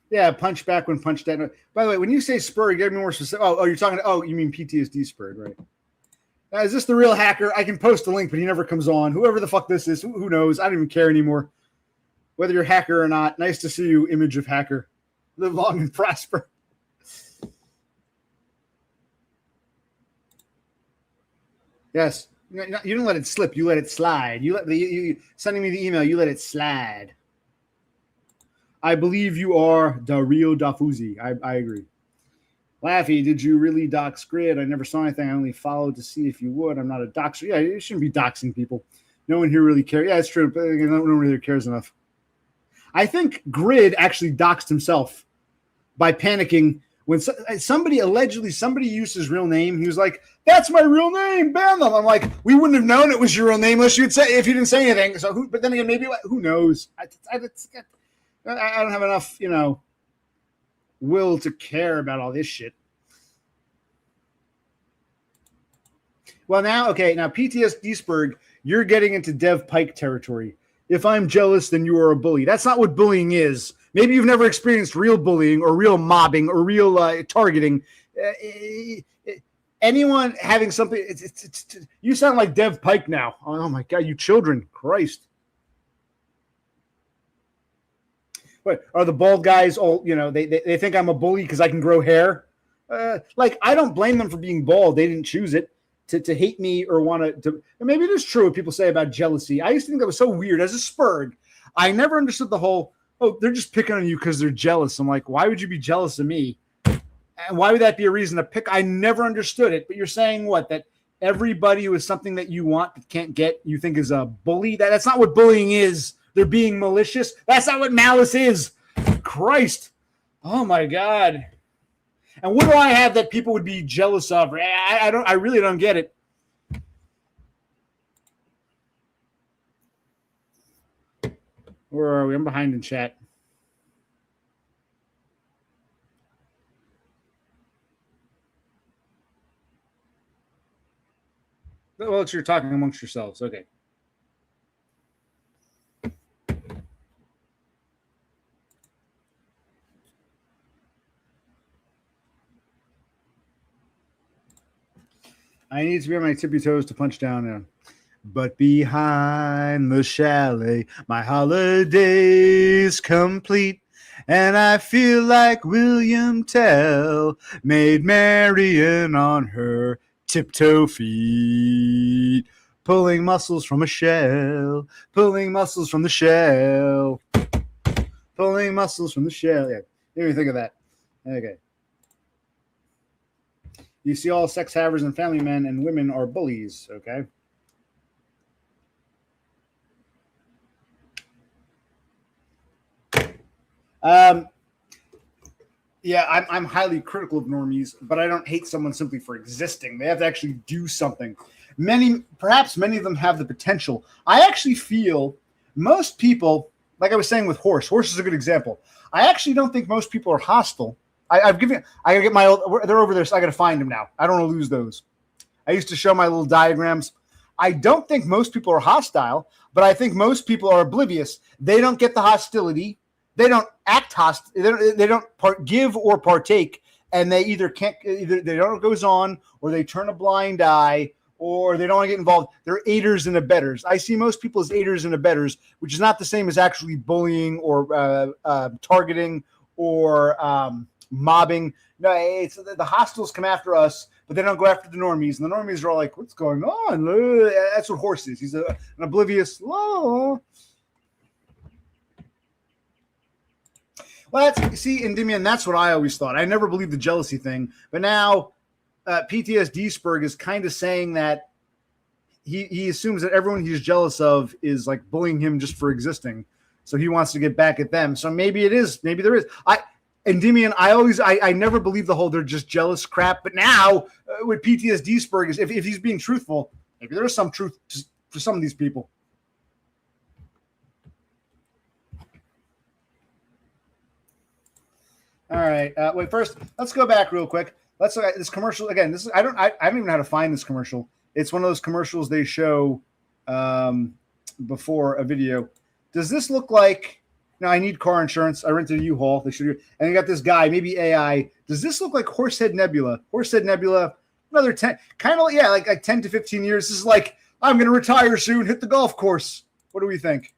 Yeah, punch back when punched down. By the way, when you say spur, you get me more specific. Oh, you're talking... Oh, you mean PTSD spurred, right? Is this the real hacker? I can post a link, but he never comes on. Whoever the fuck this is, who knows? I don't even care anymore. Whether you're hacker or not, nice to see you, image of hacker. Live long and prosper. Yes. You don't let it slip. You let it slide. You sending me the email, you let it slide. I believe you are Dario Dafuzi. I agree. Laffy, did you really dox Grid? I never saw anything. I only followed to see if you would. I'm not a doxer. Yeah, you shouldn't be doxing people. No one here really cares. Yeah, it's true. But no one really cares enough. I think Grid actually doxed himself by panicking when somebody used his real name. He was like, "That's my real name, ban them." I'm like, we wouldn't have known it was your real name unless you'd say if you didn't say anything. So, but then again, maybe who knows? I don't have enough, will to care about all this shit. Well, now PTSD-sburg, you're getting into Dev Pike territory. If I'm jealous, then you are a bully. That's not what bullying is. Maybe you've never experienced real bullying or real mobbing or real targeting. Anyone having something, you sound like Dev Pike now. Oh my God, you children, Christ. What are the bald guys all, they think I'm a bully because I can grow hair? I don't blame them for being bald. They didn't choose it to hate me or want to. Maybe it is true what people say about jealousy. I used to think that was so weird. As a Spurg, I never understood the whole, they're just picking on you because they're jealous. I'm like, why would you be jealous of me? And why would that be a reason to pick? I never understood it. But you're saying what? That everybody who is something that you want but can't get, you think is a bully? That's not what bullying is. They're being malicious. That's not what malice is. Christ. Oh my God. And what do I have that people would be jealous of? I really don't get it. Where are we? I'm behind in chat. Well, you're talking amongst yourselves. Okay. I need to be on my tippy toes to punch down. But behind the chalet, my holiday's complete, and I feel like William Tell made Marion on her tiptoe feet, pulling muscles from a shell, pulling muscles from the shell, pulling muscles from the shell. Yeah, made me think of that. Okay. You see all sex havers and family men and women are bullies. Okay. Yeah, I'm highly critical of normies, but I don't hate someone simply for existing. They have to actually do something. Perhaps many of them have the potential. I actually feel most people, like I was saying with Horse is a good example. I actually don't think most people are hostile. I gotta get my old, they're over there, so I gotta find them now. I don't want to lose those. I used to show my little diagrams. I don't think most people are hostile, but I think most people are oblivious. They don't get the hostility. They don't act hostile. They don't give or partake, and they either they don't goes on, or they turn a blind eye, or they don't want to get involved. They're aiders and abettors. I see most people as aiders and abettors, which is not the same as actually bullying or targeting or mobbing. No, it's the hostiles come after us, but they don't go after the normies. And the normies are all like, "What's going on?" That's what Horse is. He's an oblivious. Well, Endymion, that's what I always thought. I never believed the jealousy thing, but now PTSD-sburg is kind of saying that he assumes that everyone he's jealous of is like bullying him just for existing, so he wants to get back at them. So maybe it is. Maybe there is. Endymion, I never believed the whole they're just jealous crap, but now with PTSD-sburg is if he's being truthful, maybe there is some truth for some of these people. All right. Wait. First, let's go back real quick. Let's look at this commercial again. This is I don't even know how to find this commercial. It's one of those commercials they show before a video. Does this look like? Now I need car insurance. I rented a U-Haul. They should. And you got this guy, maybe AI. Does this look like Horsehead Nebula? Horsehead Nebula. Another 10, kind of like 10 to 15 years. This is like I'm going to retire soon. Hit the golf course. What do we think?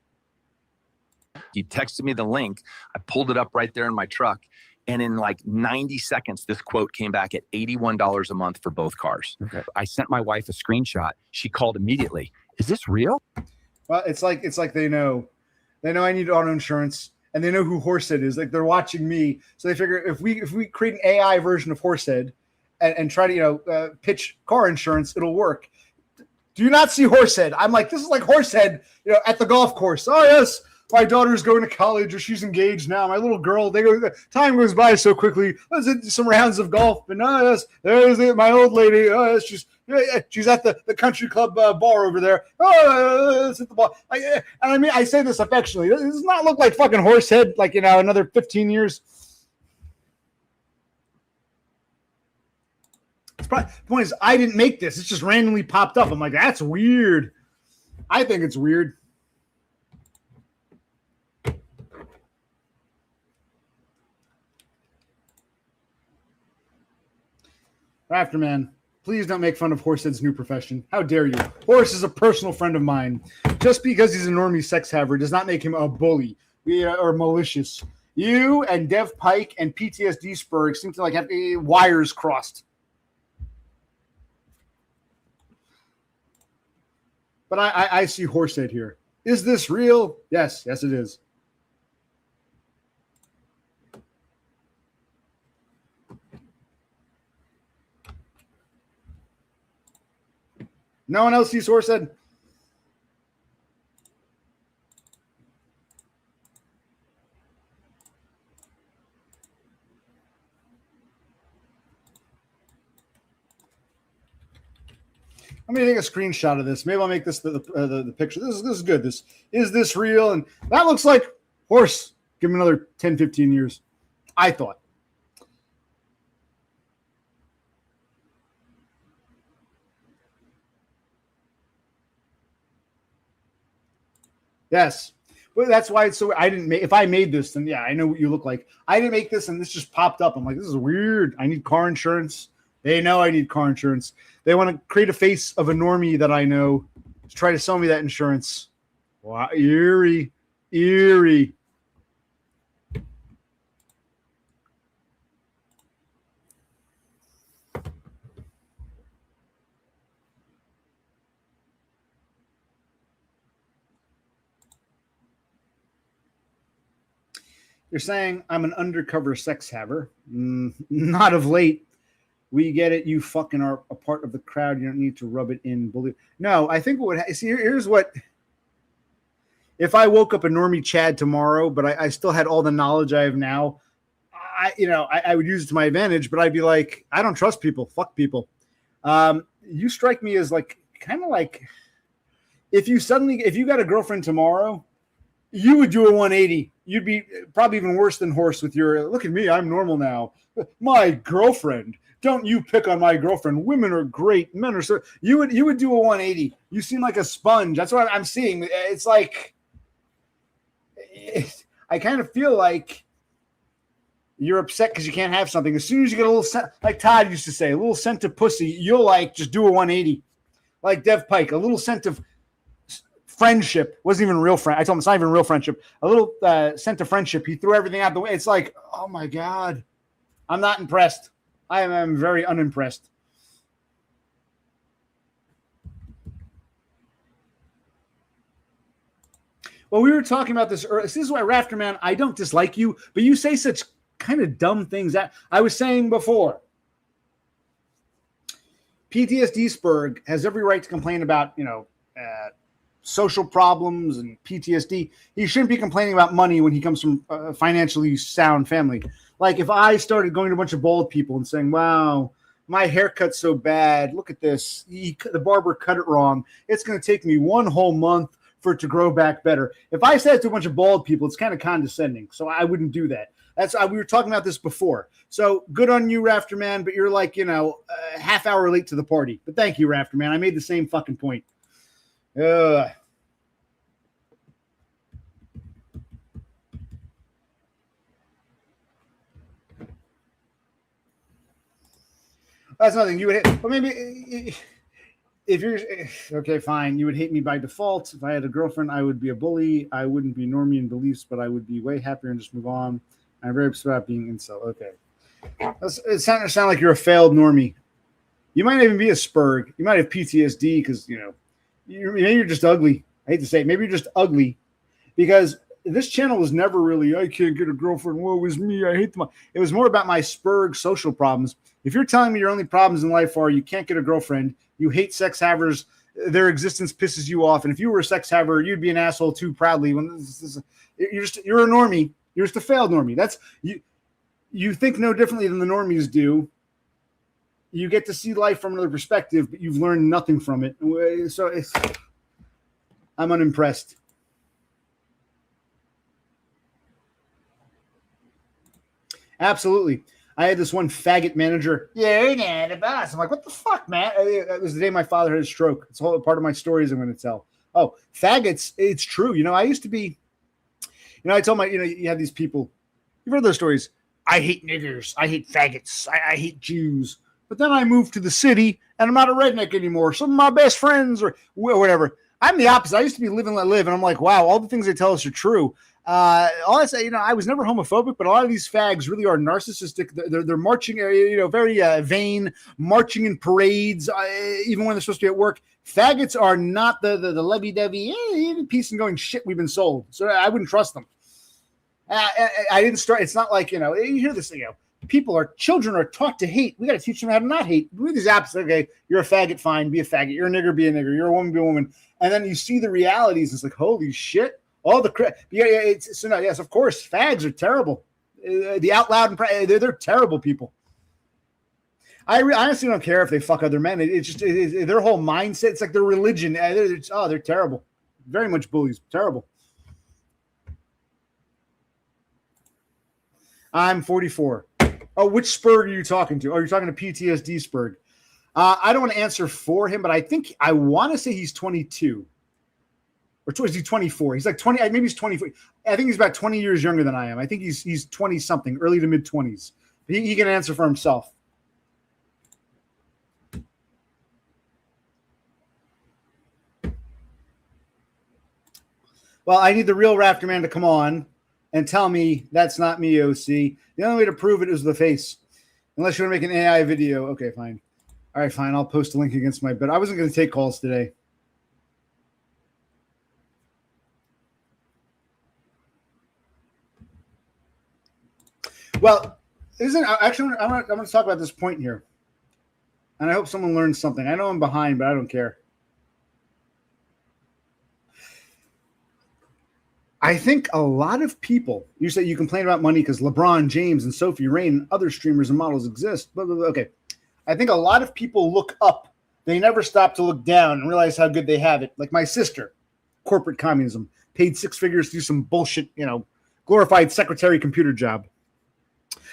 He texted me the link. I pulled it up right there in my truck. And in like 90 seconds, this quote came back at $81 a month for both cars. Okay. I sent my wife a screenshot. She called immediately. Is this real? Well, it's like they know I need auto insurance, and they know who Horsehead is. Like they're watching me, so they figure if we create an AI version of Horsehead and try to pitch car insurance, it'll work. Do you not see Horsehead? I'm like, this is like Horsehead, at the golf course. Oh yes. My daughter's going to college, or she's engaged now. My little girl, time goes by so quickly. Let's hit some rounds of golf. But no, there's my old lady. Oh, she's at the country club bar over there. Oh, let's hit the ball. I say this affectionately. This does not look like fucking Horsehead. Like another 15 years. The point is, I didn't make this. It's just randomly popped up. I'm like, that's weird. I think it's weird. Afterman, please don't make fun of Horsehead's new profession. How dare you? Horse is a personal friend of mine. Just because he's a normie sex haver does not make him a bully or malicious. You and Dev Pike and PTSD-sburg seem to like have wires crossed. But I see Horsehead here. Is this real? Yes, it is. No one else sees Horsehead? I'm going to take a screenshot of this. Maybe I'll make this the picture. This is good. Is this real? And that looks like Horse. Give him another 10, 15 years. I thought. Yes. But that's why it's so. I didn't make. If I made this, then yeah, I know what you look like. I didn't make this, and this just popped up. I'm like, this is weird. I need car insurance. They know I need car insurance. They want to create a face of a normie that I know to try to sell me that insurance. Wow, eerie. You're saying I'm an undercover sex haver. Not of late. We get it. You fucking are a part of the crowd. You don't need to rub it in. Believe. No, I think what would see. Here's what. If I woke up a normie Chad tomorrow, but I still had all the knowledge I have now, I would use it to my advantage. But I'd be like, I don't trust people. Fuck people. You strike me as like kind of like if you got a girlfriend tomorrow, you would do a 180. You'd be probably even worse than Horst with your look at me. I'm normal now. My girlfriend. Don't you pick on my girlfriend. Women are great. Men are so. You would do a 180. You seem like a sponge. That's what I'm seeing. It's like I kind of feel like you're upset because you can't have something. As soon as you get a little scent, like Todd used to say, a little scent of pussy, you'll like just do a 180. Like Dev Pike, a little scent of friendship. Wasn't even real friend. I told him it's not even real friendship. A little scent of friendship. He threw everything out the way. It's like, oh my God. I'm not impressed. I am very unimpressed. Well, we were talking about this earlier. This is why, Rafterman, I don't dislike you, but you say such kind of dumb things that I was saying before. PTSD Spurg has every right to complain about, social problems and PTSD. He shouldn't be complaining about money when he comes from a financially sound family. Like if I started going to a bunch of bald people and saying, wow, my haircut's so bad. Look at this. The barber cut it wrong. It's going to take me 1 whole month for it to grow back better. If I said it to a bunch of bald people, it's kind of condescending. So I wouldn't do that. We were talking about this before. So good on you, Rafterman, but you're like, a half hour late to the party. But thank you, Rafterman. I made the same fucking point. That's nothing. You would hate, but maybe if you're okay, fine. You would hate me by default. If I had a girlfriend, I would be a bully. I wouldn't be normie in beliefs, but I would be way happier and just move on. I'm very upset about being incel. Okay, it sound like you're a failed normie. You might not even be a Spurg. You might have PTSD because maybe you're just ugly. I hate to say it. Maybe you're just ugly because this channel was never really, I can't get a girlfriend. Woe is me. I hate them. It was more about my Spurg social problems. If you're telling me your only problems in life are you can't get a girlfriend, you hate sex havers, their existence pisses you off. And if you were a sex haver, you'd be an asshole too proudly. You're a normie. You're just a failed normie. That's you think no differently than the normies do. You get to see life from another perspective, but you've learned nothing from it. So I'm unimpressed. Absolutely. I had this one faggot manager. Yeah, the boss. I'm like, what the fuck, man? It was the day my father had a stroke. It's all part of my stories I'm going to tell. Oh, faggots. It's true. I used to be, I told you have these people. You've heard those stories. I hate niggers. I hate faggots. I hate Jews. But then I moved to the city and I'm not a redneck anymore. Some of my best friends or whatever. I'm the opposite. I used to be live and let live. And I'm like, wow, all the things they tell us are true. All I say, I was never homophobic, but a lot of these fags really are narcissistic. They're marching, very vain, marching in parades, even when they're supposed to be at work. Faggots are not the levy-dovey, peace and going shit we've been sold. So I wouldn't trust them. I didn't start. It's not like, you hear this, children are taught to hate. We got to teach them how to not hate. Do these apps. Okay, you're a faggot, fine, be a faggot. You're a nigger, be a nigger. You're a woman, be a woman. And then you see the realities. It's like, holy shit. All the crap. Yes, of course, fags are terrible. The out loud, they're terrible people. I honestly don't care if they fuck other men. It's just their whole mindset. It's like their religion. They're terrible. Very much bullies. Terrible. I'm 44. Oh, which Spurg are you talking to? Oh, you're talking to PTSD Spurg. I don't want to answer for him, but I want to say he's 22. Or is he 24? He's like 20. Maybe he's 24. I think he's about 20 years younger than I am. I think he's 20 something, early to mid 20s. He can answer for himself. Well, I need the real Rafterman to come on and tell me that's not me, OC. The only way to prove it is the face. Unless you want to make an AI video. Okay, fine. All right, fine. I'll post a link against my bed. I wasn't going to take calls today. Well, I'm going to talk about this point here. And I hope someone learns something. I know I'm behind, but I don't care. I think a lot of people, you say you complain about money because LeBron James and Sophie Rain and other streamers and models exist. Blah, blah, blah. Okay. I think a lot of people look up. They never stop to look down and realize how good they have it. Like my sister, corporate communism, paid 6 figures to do some bullshit, glorified secretary computer job.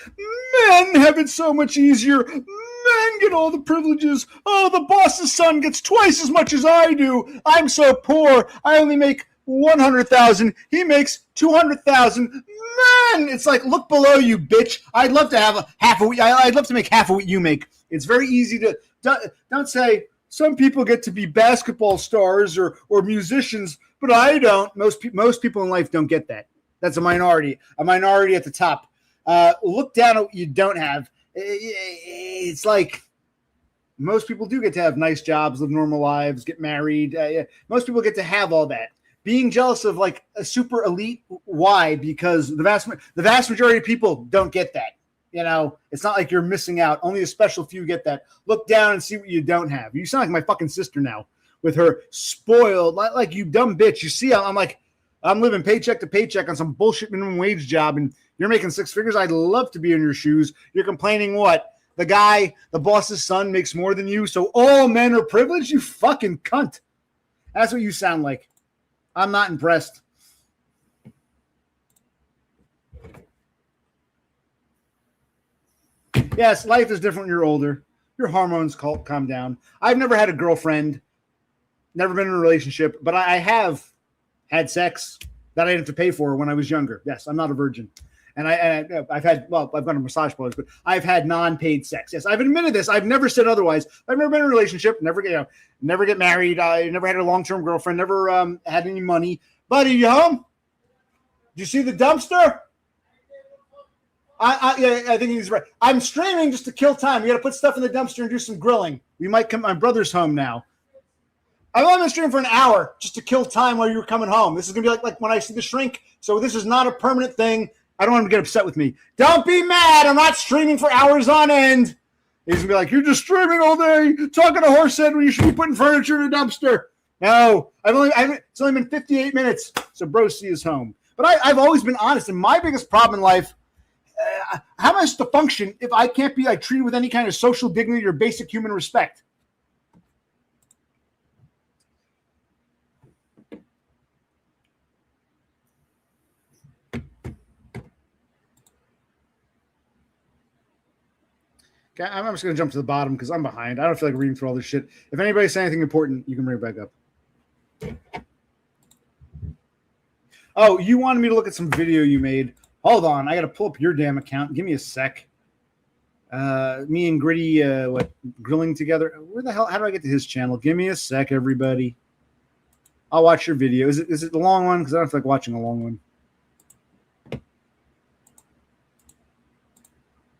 Men have it so much easier. Men get all the privileges. Oh, the boss's son gets twice as much as I do. I'm so poor. I only make 100,000. He makes 200,000. Man, it's like, look below you, bitch. I'd love to have I'd love to make half of what you make. It's very easy to don't say some people get to be basketball stars or musicians, but I don't. Most people in life don't get that. That's a minority at the top. Look down at what you don't have. It's like most people do get to have nice jobs, live normal lives, get married. Most people get to have all that. Being jealous of like a super elite, why? Because the vast majority of people don't get that. It's not like you're missing out. Only a special few get that. Look down and see what you don't have. You sound like my fucking sister now with her spoiled, like you dumb bitch. You see, I'm like, I'm living paycheck to paycheck on some bullshit minimum wage job, and you're making 6 figures. I'd love to be in your shoes. You're complaining what? The boss's son makes more than you, so all men are privileged? You fucking cunt. That's what you sound like. I'm not impressed. Yes, life is different when you're older. Your hormones calm down. I've never had a girlfriend, never been in a relationship, but I have had sex that I didn't have to pay for when I was younger. Yes, I'm not a virgin. And I've gone to massage parlors, but I've had non-paid sex. Yes, I've admitted this. I've never said otherwise. I've never been in a relationship, never get married. I never had a long-term girlfriend, never had any money. Buddy, you home? Did you see the dumpster? I think he's right. I'm streaming just to kill time. We got to put stuff in the dumpster and do some grilling. We might come. My brother's home now. I've only been streaming for an hour just to kill time while you were coming home. This is going to be like when I see the shrink. So this is not a permanent thing. I don't want him to get upset with me. Don't be mad. I'm not streaming for hours on end. He's going to be like, you're just streaming all day, talking to Horsehead when you should be putting furniture in a dumpster. No, it's only been 58 minutes. So Broski is home. But I've always been honest. And my biggest problem in life, how am I supposed to function if I can't be treated with any kind of social dignity or basic human respect? Okay, I'm just going to jump to the bottom because I'm behind. I don't feel like reading through all this shit. If anybody says anything important, you can bring it back up. Oh, you wanted me to look at some video you made. Hold on. I got to pull up your damn account. Give me a sec. Me and Gritty, grilling together. Where the hell? How do I get to his channel? Give me a sec, everybody. I'll watch your video. Is it the long one? Because I don't feel like watching a long one.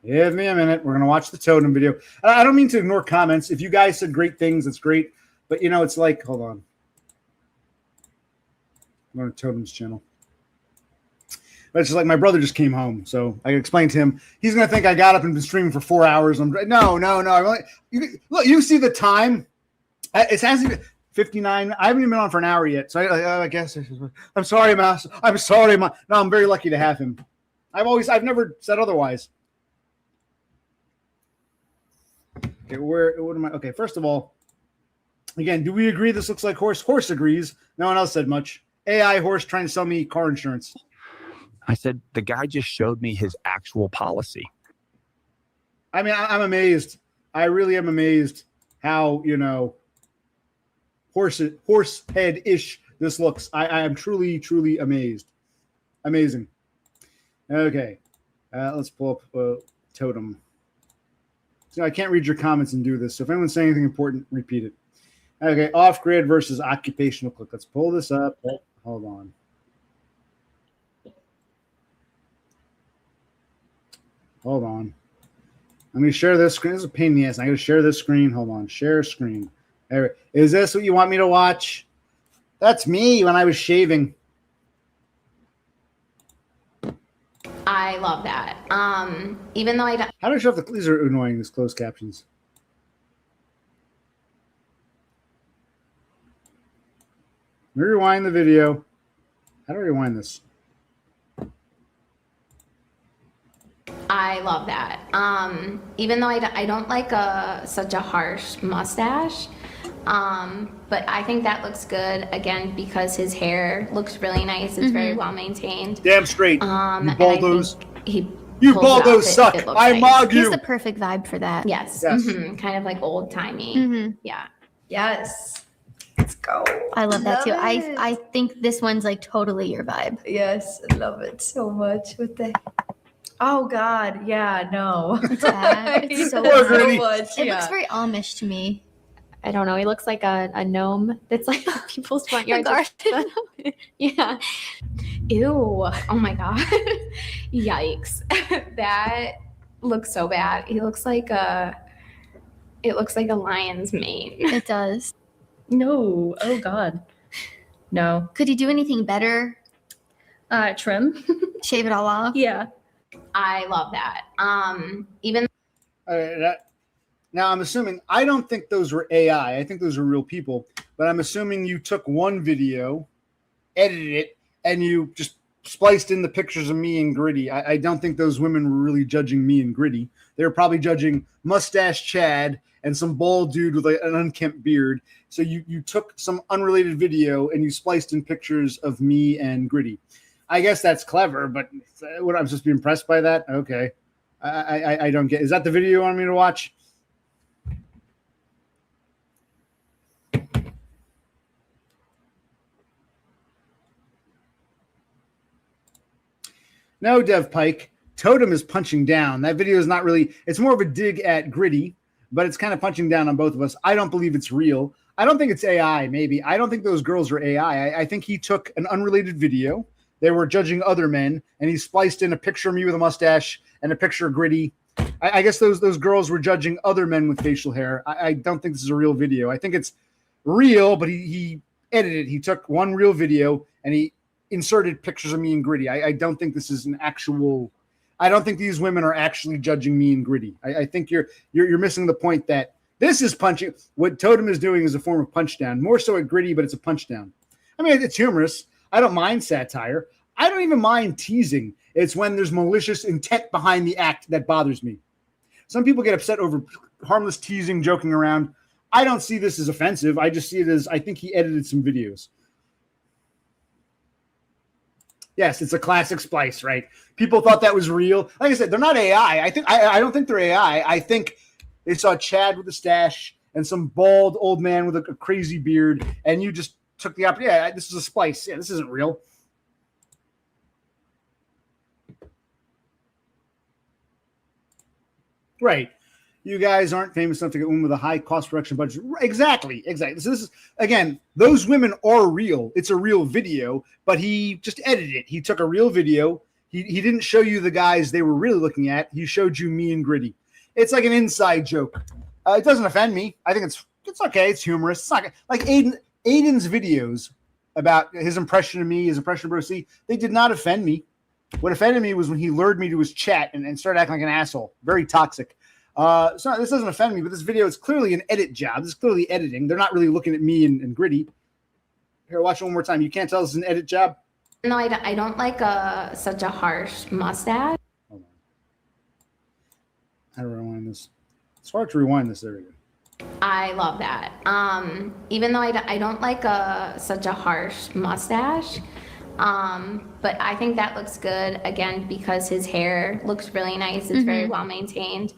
Give me a minute. We're going to watch the totem video. I don't mean to ignore comments. If you guys said great things, it's great. But, it's like, hold on. I'm going to Totem's channel. But it's just like my brother just came home. So I explained to him. He's going to think I got up and been streaming for 4 hours. No. Look, you see the time. It hasn't been 59. I haven't even been on for an hour yet. So I guess I'm sorry, Mouse. I'm sorry, No, I'm very lucky to have him. I've never said otherwise. Okay, what am I? Okay, first of all, again, do we agree this looks like Horse? Horse agrees. No one else said much. AI Horse trying to sell me car insurance. I said, the guy just showed me his actual policy. I mean, I'm amazed. I really am amazed how, horse head-ish this looks. I am truly, truly amazed. Amazing. Okay. Let's pull up Totem. So I can't read your comments and do this. So if anyone's saying anything important, repeat it. Okay, off-grid versus occupational click. Let's pull this up. Oh, hold on. Hold on. Let me share this screen. This is a pain in the ass. I got to share this screen. Hold on. Share screen. There. Is this what you want me to watch? That's me when I was shaving. I love that. Even though I don't. How do I show up these are annoying, these closed captions? Let me rewind the video. How do I rewind this? I love that. Even though I don't like such a harsh mustache, but I think that looks good again because his hair looks really nice. It's very well maintained. Damn straight. And You I baldos. think he You pulls it off. baldos suck. It looks I nice. mog He's you. the perfect vibe for that. Yes. Yes. Kind of like old timey. Yeah. Yes. Let's go. I love that too. it. I think this one's like totally your vibe. Yes, I love it so much. What the? Oh God, yeah, no. It's bad. It's so Poor bad. Gritty. much. It yeah. looks very Amish to me. I don't know. He looks like a gnome that's like on people's front The yard. Yeah. Ew. Oh my God. Yikes. That looks so bad. He looks like it looks like a lion's mane. It does. No. Oh God. No. Could he do anything better? Trim. Shave it all off? Yeah. I love that. Even Now, I'm assuming, I don't think those were AI. I think those were real people. But I'm assuming you took one video, edited it, and you just spliced in the pictures of me and Gritty. I don't think those women were really judging me and Gritty. They were probably judging Mustache Chad and some bald dude with like an unkempt beard. So you took some unrelated video and you spliced in pictures of me and Gritty. I guess that's clever, but what, I'm supposed to be impressed by that? Okay. I don't get. Is that the video you want me to watch? No, Dev Pike. Totem is punching down. That video is not really, it's more of a dig at Gritty, but it's kind of punching down on both of us. I don't believe it's real. I don't think it's AI, maybe. I don't think those girls are AI. I think he took an unrelated video. They were judging other men, and he spliced in a picture of me with a mustache and a picture of Gritty. I guess those girls were judging other men with facial hair. I don't think this is a real video. I think it's real, but he edited. He took one real video, and he inserted pictures of me and Gritty. I don't think this is an actual. I don't think these women are actually judging me and Gritty. I think you're missing the point that this is punching. What Totem is doing is a form of punch down, more so at Gritty, but it's a punch down. I mean, it's humorous. I don't mind satire. I don't even mind teasing. It's when there's malicious intent behind the act that bothers me. Some people get upset over harmless teasing, joking around. I don't see this as offensive. I just see it as I think he edited some videos. Yes, it's a classic splice, right? People thought that was real. Like I said, they're not AI. I don't think they're AI. I think they saw Chad with a stash and some bald old man with a crazy beard, and you just took the opportunity. Yeah, this is a splice. Yeah, this isn't real. Right. You guys aren't famous enough to get women with a high cost production budget. Exactly. So this is, again, those women are real. It's a real video, but he just edited it. He took a real video. He didn't show you the guys they were really looking at. He showed you me and Gritty. It's like an inside joke. It doesn't offend me. I think it's okay. It's humorous. It's not like Aiden's videos about his impression of me, his impression of Bruce Lee. They did not offend me. What offended me was when he lured me to his chat and started acting like an asshole. Very toxic. So this doesn't offend me, but this video is clearly an edit job. This is clearly editing. They're not really looking at me and Gritty. Here, watch it one more time. You can't tell this is an edit job? No, I don't like such a harsh mustache. Hold on. How do I rewind this? It's hard to rewind this. There we go. I love that. Even though I don't like such a harsh mustache, but I think that looks good again because his hair looks really nice. It's very well maintained,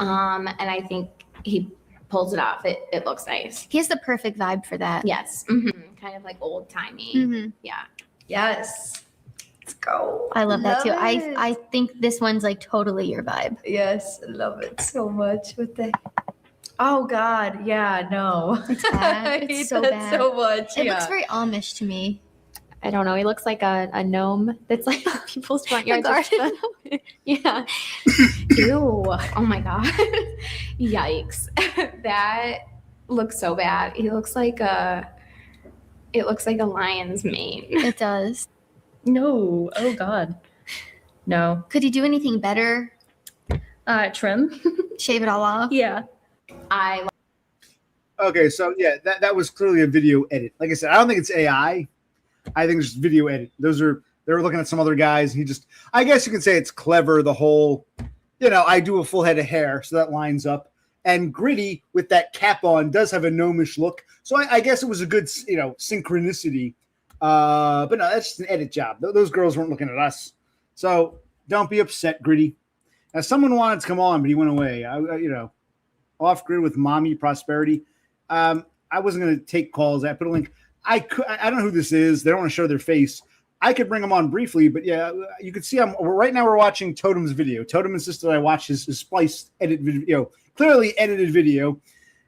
and I think he pulls it off. It looks nice. He has the perfect vibe for that. Yes, kind of like old timey. Yeah. Yes. Let's go. I love that too. Love it. I think this one's like totally your vibe. Yes, I love it so much. What the? Oh God, yeah, no. It's bad. I It's hate so that bad. so much. It yeah. looks very Amish to me. I don't know. He looks like a gnome that's like on people's front yard. garden. Yeah. Ew. Oh my God. Yikes. That looks so bad. He looks like it looks like a lion's mane. It does. No. Oh God. No. Could he do anything better? Trim. Shave it all off? I Okay, so yeah, that was clearly a video edit. Like I said, I don't think it's AI. I think it's just video edit. They were looking at some other guys. He just, I guess you can say it's clever. The whole, I do a full head of hair, so that lines up. And Gritty with that cap on does have a gnomish look. So I guess it was a good, synchronicity. But no, that's just an edit job. Those girls weren't looking at us. So don't be upset, Gritty. Now, someone wanted to come on, but he went away. Off grid with Mommy Prosperity. I wasn't going to take calls. I put a link. I don't know who this is. They don't want to show their face. I could bring them on briefly, but yeah, you can see right now we're watching Totem's video. Totem insisted I watch his spliced edit video, clearly edited video.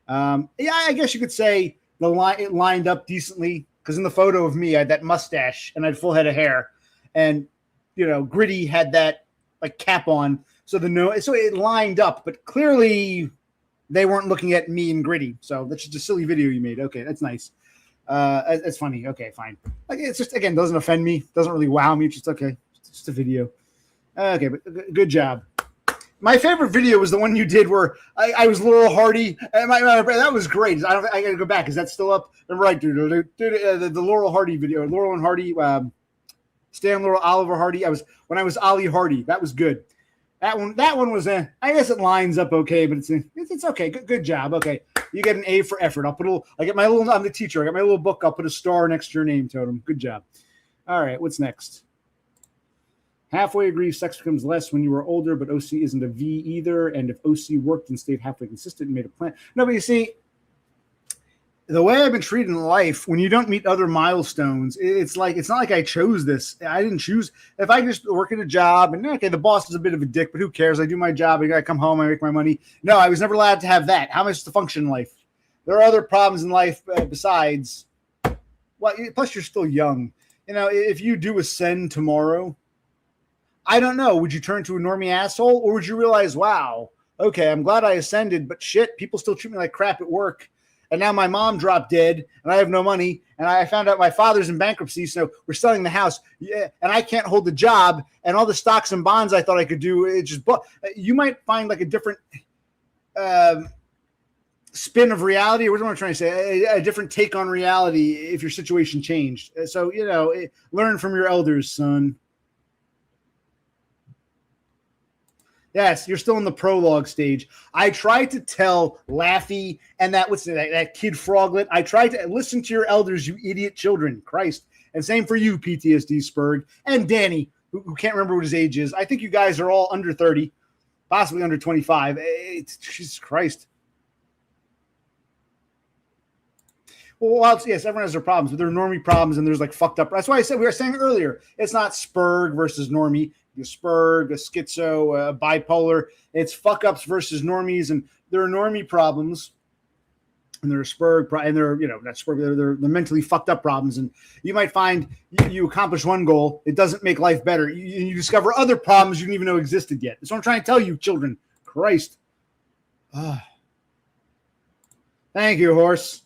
I guess you could say it lined up decently because in the photo of me, I had that mustache and I had full head of hair, and Gritty had that like cap on, so it lined up, but clearly they weren't looking at me and Gritty. So that's just a silly video you made. Okay, that's nice. It's funny. Okay, fine. Like it's just again doesn't offend me, doesn't really wow me. It's just okay. It's just a video. Okay, but good job. My favorite video was the one you did where I was Laurel Hardy. And that was great. I got to go back. Is that still up? Remember, right, dude? The Laurel Hardy video. Laurel and Hardy. Stan Laurel, Oliver Hardy. When I was Ollie Hardy. That was good. That one was. I guess it lines up okay, but it's okay. Good job. Okay. You get an A for effort. I'm the teacher. I got my little book. I'll put a star next to your name, Totem. Good job. All right, what's next? Halfway agree sex becomes less when you are older, but OC isn't a V either. And if OC worked and stayed halfway consistent and made a plan. No, but you see, the way I've been treated in life, when you don't meet other milestones, it's not like I chose this. I didn't choose. If I just work at a job and okay, the boss is a bit of a dick, but who cares? I do my job. I come home. I make my money. No, I was never allowed to have that. How am I supposed to function in life? There are other problems in life besides. Well, plus you're still young. If you do ascend tomorrow, I don't know. Would you turn to a normie asshole, or would you realize, wow, okay, I'm glad I ascended, but shit, people still treat me like crap at work. And now my mom dropped dead, and I have no money. And I found out my father's in bankruptcy, so we're selling the house. Yeah, and I can't hold the job. And all the stocks and bonds I thought I could do, you might find like a different spin of reality. What am I trying to say? A different take on reality if your situation changed. So learn from your elders, son. Yes, you're still in the prologue stage. I tried to tell Laffy and that kid Froglet. I tried to listen to your elders, you idiot children. Christ. And same for you, PTSD Spurg. And Danny, who can't remember what his age is. I think you guys are all under 30, possibly under 25. Jesus Christ. Well, yes, everyone has their problems, but there are normie problems and there's like fucked up. That's why I said we were saying earlier, it's not Spurg versus normie. A Spurg, a schizo, a bipolar. It's fuck ups versus normies, and there are normie problems, and there are Spurg, and there are not Spurg. They're mentally fucked up problems, and you might find you accomplish one goal, it doesn't make life better. You discover other problems you didn't even know existed yet. That's what I'm trying to tell you, children. Christ. Thank you, horse.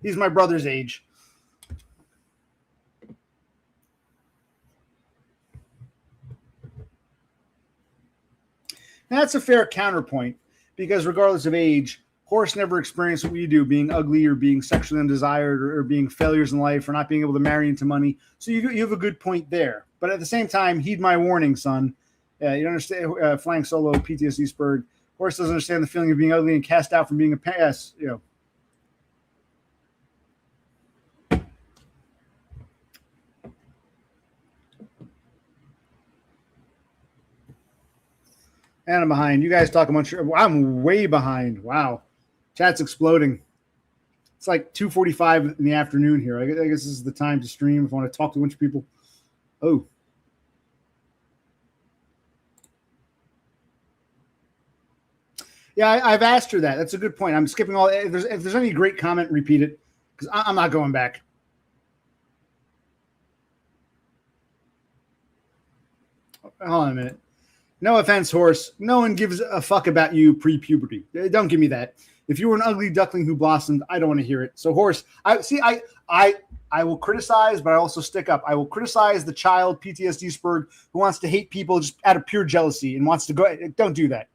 He's my brother's age. And that's a fair counterpoint because regardless of age, Horse never experienced what we do, being ugly or being sexually undesired or being failures in life or not being able to marry into money. So you have a good point there. But at the same time, heed my warning, son. You don't understand flying solo, PTSD Spurg. Horse doesn't understand the feeling of being ugly and cast out from being a pass. And I'm behind. You guys talk a bunch. I'm way behind. Wow. Chat's exploding. It's like 2:45 in the afternoon here. I guess this is the time to stream if I want to talk to a bunch of people. Oh. Yeah, I've asked her that. That's a good point. I'm skipping all. If there's any great comment, repeat it because I'm not going back. Hold on a minute. No offense, Horse. No one gives a fuck about you pre-puberty. Don't give me that. If you were an ugly duckling who blossomed, I don't want to hear it. So, Horse, I will criticize, but I also stick up. I will criticize the child, PTSD Spurg, who wants to hate people just out of pure jealousy and wants to go. Don't do that.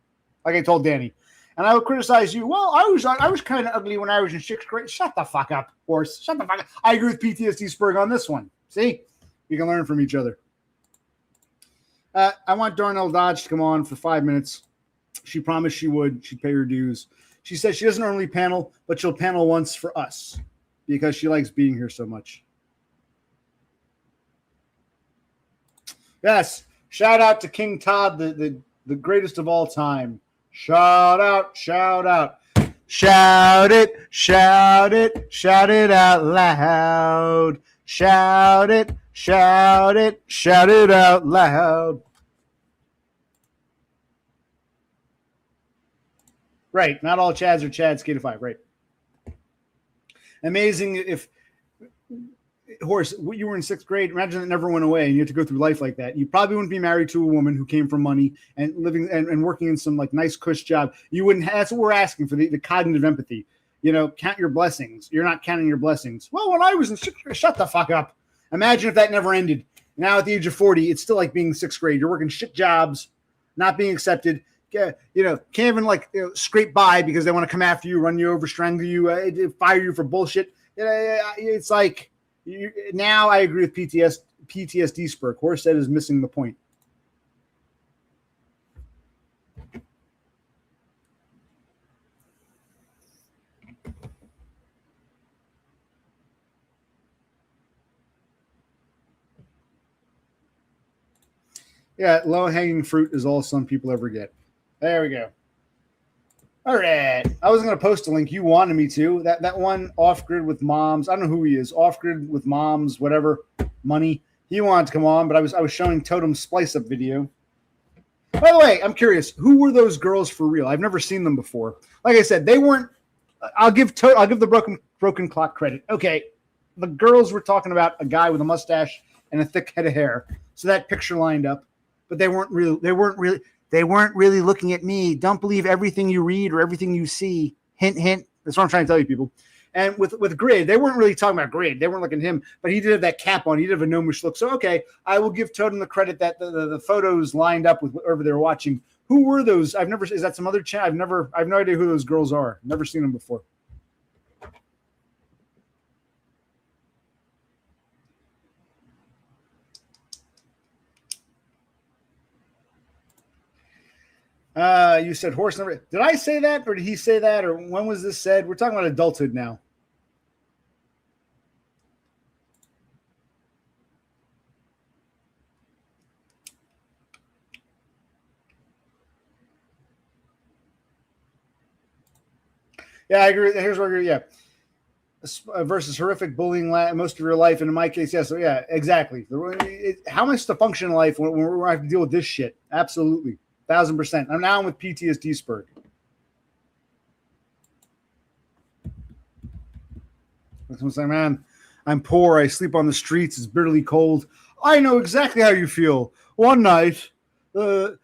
Like I told Danny. and I will criticize you. Well, I was kind of ugly when I was in 6th grade. Shut the fuck up, horse. Shut the fuck up. I agree with PTSD Spurg on this one. See, we can learn from each other. I want Darnell Dodge to come on for 5 minutes. She promised she would. She'd pay her dues. She says she doesn't normally panel, but she'll panel once for us because she likes being here so much. Yes. Shout out to King Todd, the greatest of all time. Shout out, shout out. Shout it, shout it, shout it out loud. Shout it, shout it, shout it out loud. Right. Not all Chads are Chads, K to 5. Right. Amazing if Horace, you were in 6th grade. Imagine it never went away and you had to go through life like that. You probably wouldn't be married to a woman who came from money and living and working in some like nice cush job. You wouldn't have, that's what we're asking for, the cognitive empathy. You know, count your blessings. You're not counting your blessings. Well, when I was in 6th grade, shut the fuck up. Imagine if that never ended. Now at the age of 40, it's still like being 6th grade. You're working shit jobs, not being accepted. You know, can't even like scrape by because they want to come after you, run you over, strangle you, fire you for bullshit. It's like now I agree with PTSD Spurg. Horsehead is missing the point. Yeah, low-hanging fruit is all some people ever get. There we go. All right. I wasn't going to post a link. You wanted me to. That one off-grid with moms. I don't know who he is. Off-grid with moms, whatever, money. He wanted to come on, but I was showing Totem's splice-up video. By the way, I'm curious. Who were those girls for real? I've never seen them before. Like I said, they weren't. I'll give the broken clock credit. Okay, the girls were talking about a guy with a mustache and a thick head of hair, so that picture lined up. But they weren't really looking at me. Don't believe everything you read or everything you see. Hint, hint. That's what I'm trying to tell you, people. And with Grid, they weren't really talking about Grid. They weren't looking at him, but he did have that cap on. He did have a gnomish look. So, okay, I will give Totem the credit that the photos lined up with whoever they were watching. Who were those? Is that some other chat? I have no idea who those girls are. Never seen them before. You said horse number. Did I say that, or did he say that, or when was this said? We're talking about adulthood now. Yeah, I agree. Here's where I agree. Yeah. Versus horrific bullying most of your life. And in my case, yes. So yeah, exactly. How much to function in life when we have to deal with this shit? Absolutely. 1,000%. I'm now with PTSD Spurg. Someone saying, man, I'm poor. I sleep on the streets. It's bitterly cold. I know exactly how you feel. One night, the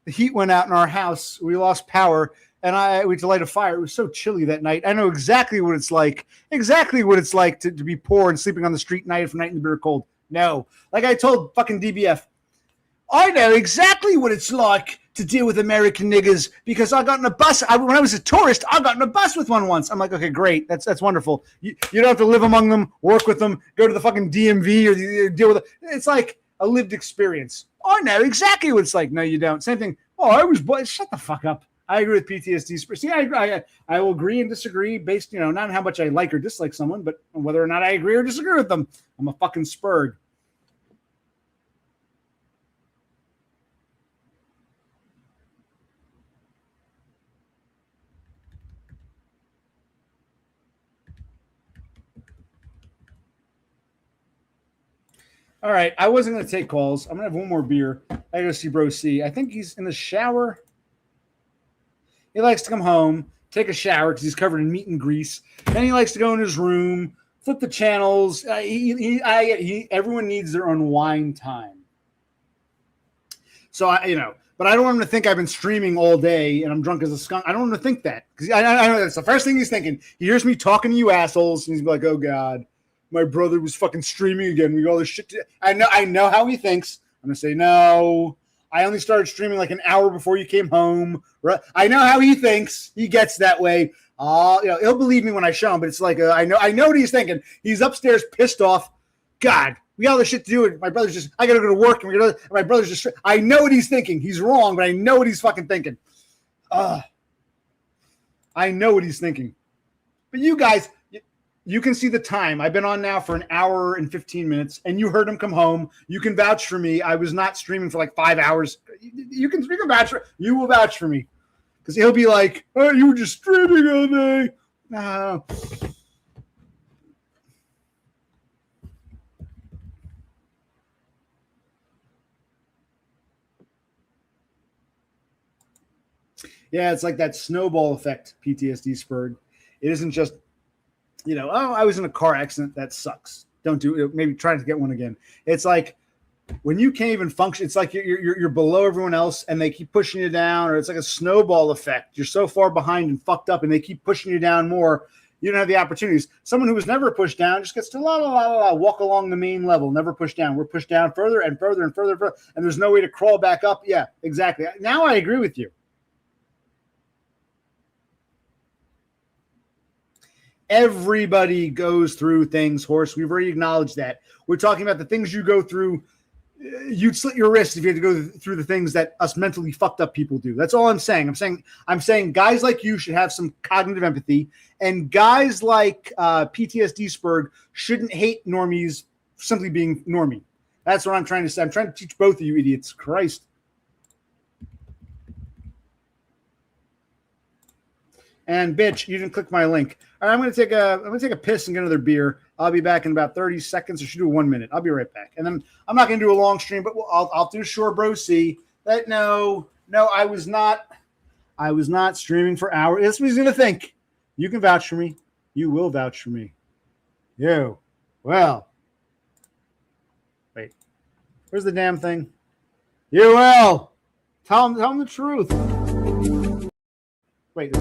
heat went out in our house. We lost power, and we had to light a fire. It was so chilly that night. I know exactly what it's like. Exactly what it's like to be poor and sleeping on the street night after night in the bitter cold. No. Like I told fucking DBF, I know exactly what it's like to deal with American niggers because I got in a bus. When I was a tourist, I got in a bus with one once. I'm like, okay, great. That's wonderful. You don't have to live among them, work with them, go to the fucking DMV or deal with it. It's like a lived experience. I know exactly what it's like. No, you don't. Same thing. Oh, I was boy. Shut the fuck up. I agree with PTSD. See, I will agree and disagree based, not on how much I like or dislike someone, but on whether or not I agree or disagree with them. I'm a fucking Spurg. All right, I wasn't going to take calls. I'm going to have one more beer. I go see Bro C. I think he's in the shower. He likes to come home, take a shower because he's covered in meat and grease. Then he likes to go in his room, flip the channels. Everyone needs their unwind time. So, but I don't want him to think I've been streaming all day and I'm drunk as a skunk. I don't want him to think that because I know that's the first thing he's thinking. He hears me talking to you assholes and he's like, oh, God. My brother was fucking streaming again. We got all this shit. I know how he thinks. I'm gonna say no. I only started streaming like an hour before you came home. Right? I know how he thinks. He gets that way. He'll believe me when I show him, but it's like I know what he's thinking. He's upstairs pissed off. God, we got all this shit to do, and my brother's just, I gotta go to work, and my brother's just, I know what he's thinking. He's wrong, but I know what he's fucking thinking. I know what he's thinking. But you guys, you can see the time. I've been on now for an hour and 15 minutes, and you heard him come home. You can vouch for me. I was not streaming for like 5 hours. You can vouch for, you will vouch for me. Because he'll be like, oh, you were just streaming all day. No. Yeah, it's like that snowball effect, PTSD spurred. It isn't just, I was in a car accident. That sucks. Don't do it. Maybe try to get one again. It's like when you can't even function, it's like you're below everyone else and they keep pushing you down, or it's like a snowball effect. You're so far behind and fucked up and they keep pushing you down more. You don't have the opportunities. Someone who was never pushed down just gets to walk along the main level, never pushed down. We're pushed down further and further and further, and there's no way to crawl back up. Yeah, exactly. Now I agree with you. Everybody goes through things, Horse. We've already acknowledged that. We're talking about the things you go through. You'd slit your wrist if you had to go through the things that us mentally fucked up people do. That's all I'm saying. I'm saying guys like you should have some cognitive empathy, and guys like PTSD Spurg shouldn't hate normies simply being normie. That's what I'm trying to say. I'm trying to teach both of you idiots. Christ. And bitch, you didn't click my link. All right, I'm gonna take a piss and get another beer. I'll be back in about 30 seconds. Or should do 1 minute. I'll be right back. And then I'm not gonna do a long stream, but I'll do Shore Bro C. That no, I was not streaming for hours. That's what he's gonna think. You can vouch for me. You will vouch for me. Well. Wait. Where's the damn thing? You will. Tell him the truth. Wait.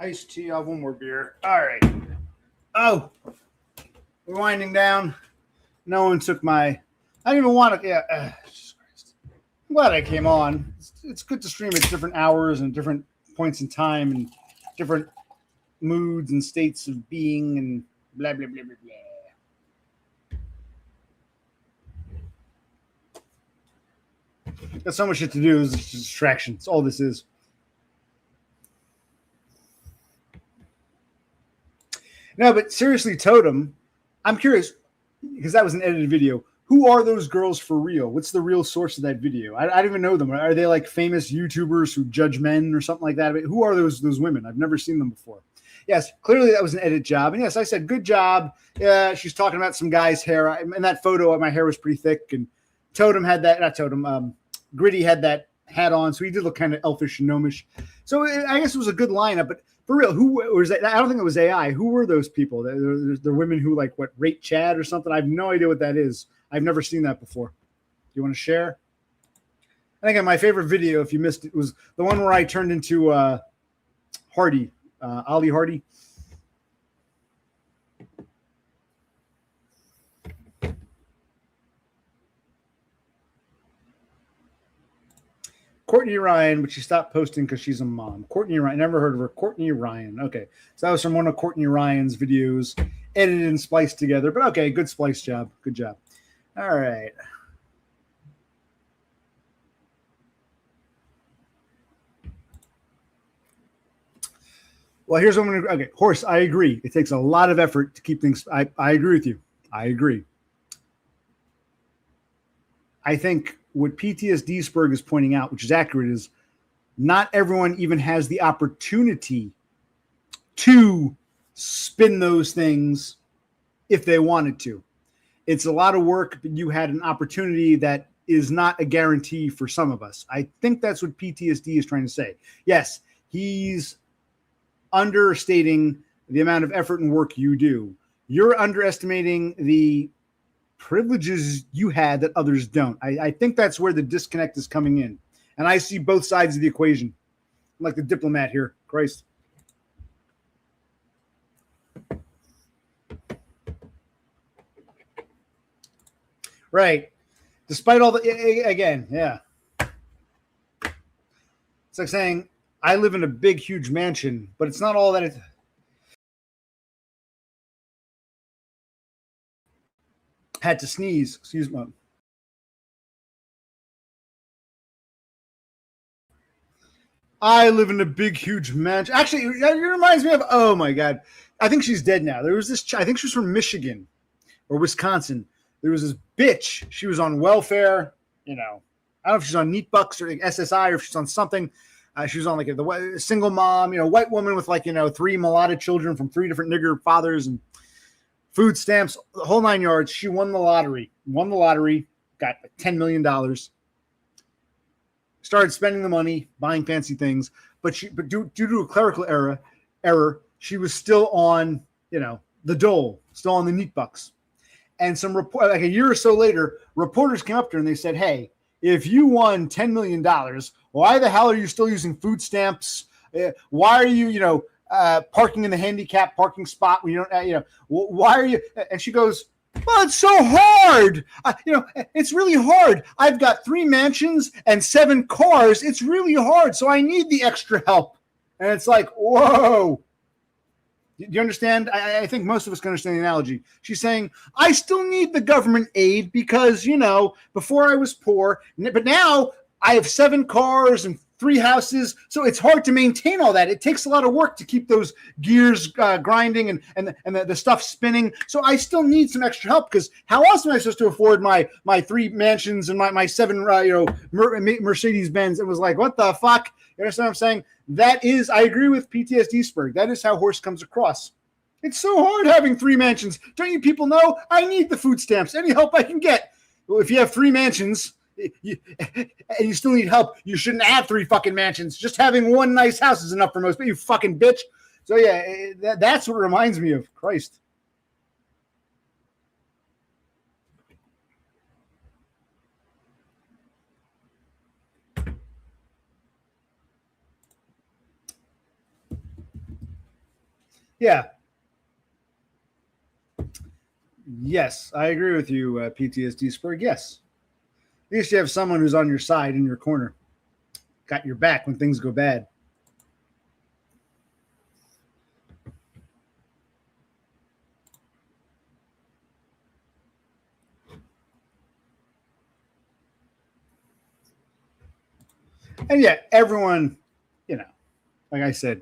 Iced tea. I'll have one more beer. All right. Oh, we're winding down. No one took my. I didn't even want to. Yeah. Jesus Christ. I'm glad I came on. It's good to stream at different hours and different points in time and different moods and states of being and blah, blah, blah, blah, blah. Got so much shit to do. It's just a distraction. It's all this is. No, but seriously, Totem, I'm curious, because that was an edited video. Who are those girls for real? What's the real source of that video? I don't even know them. Are they like famous YouTubers who judge men or something like that? I mean, who are those women? I've never seen them before. Yes, clearly that was an edit job. And yes, I said, good job. Yeah, she's talking about some guy's hair. In that photo, my hair was pretty thick. And Totem had that, not Totem, Gritty had that hat on. So he did look kind of elfish and gnomish. So I guess it was a good lineup. But for real, who was that? I don't think it was AI. Who were those people? The women who like rate Chad or something. I have no idea what that is. I've never seen that before. Do you want to share? I think my favorite video, if you missed it, was the one where I turned into Hardy, Ollie Hardy. Courtney Ryan, but she stopped posting because she's a mom. Courtney Ryan, never heard of her. Courtney Ryan. Okay. So that was from one of Courtney Ryan's videos, edited and spliced together. But okay, good splice job. Good job. All right. Well, here's what I'm going to. Okay, Horse, I agree. It takes a lot of effort to keep things. I agree with you. I agree. I think what PTSD Spurg is pointing out, which is accurate, is not everyone even has the opportunity to spin those things if they wanted to. It's a lot of work, but you had an opportunity that is not a guarantee for some of us. I think that's what PTSD is trying to say. Yes, he's understating the amount of effort and work you do. You're underestimating the privileges you had that others don't. I think that's where the disconnect is coming in. And I see both sides of the equation. I'm like the diplomat here. Christ. Right. Despite all the, again, yeah. It's like saying, I live in a big, huge mansion, but it's not all that it. Had to sneeze. Excuse me. I live in a big, huge mansion. Actually, it reminds me of, oh my God. I think she's dead now. There was this, I think she was from Michigan or Wisconsin. There was this bitch. She was on welfare, you know. I don't know if she's on Neat Bucks or SSI or if she's on something. She was on like the single mom, you know, white woman with like, you know, 3 mulatto children from 3 different nigger fathers and food stamps, the whole 9 yards. She won the lottery, got like $10 million, started spending the money, buying fancy things. But due to a clerical error, she was still on, you know, the dole, still on the Neat Bucks. And some report, like a year or so later, reporters came up to her and they said, hey, if you won $10 million, why the hell are you still using food stamps? Why are you, you know, parking in the handicap parking spot when you don't, you know, why are you? And she goes, well, it's so hard. You know, it's really hard. I've got 3 mansions and 7 cars. It's really hard. So I need the extra help. And it's like, whoa. Do you understand? I think most of us can understand the analogy. She's saying, I still need the government aid because, you know, before I was poor, but now I have 7 cars and 3 houses. So it's hard to maintain all that. It takes a lot of work to keep those gears grinding and the stuff spinning. So I still need some extra help because how else am I supposed to afford my 3 mansions and my 7, you know, Mercedes-Benz? It was like, what the fuck? You understand what I'm saying? That is, I agree with PTSD Spurg. That is how Horse comes across. It's so hard having 3 mansions. Don't you people know? I need the food stamps. Any help I can get. Well, if you have 3 mansions and you still need help, you shouldn't have 3 fucking mansions. Just having 1 nice house is enough for most, but you fucking bitch. So yeah, that's what it reminds me of. Christ. Yeah. Yes, I agree with you, PTSD Spurg. Yes. At least you have someone who's on your side in your corner. Got your back when things go bad. And yeah, everyone, you know, like I said,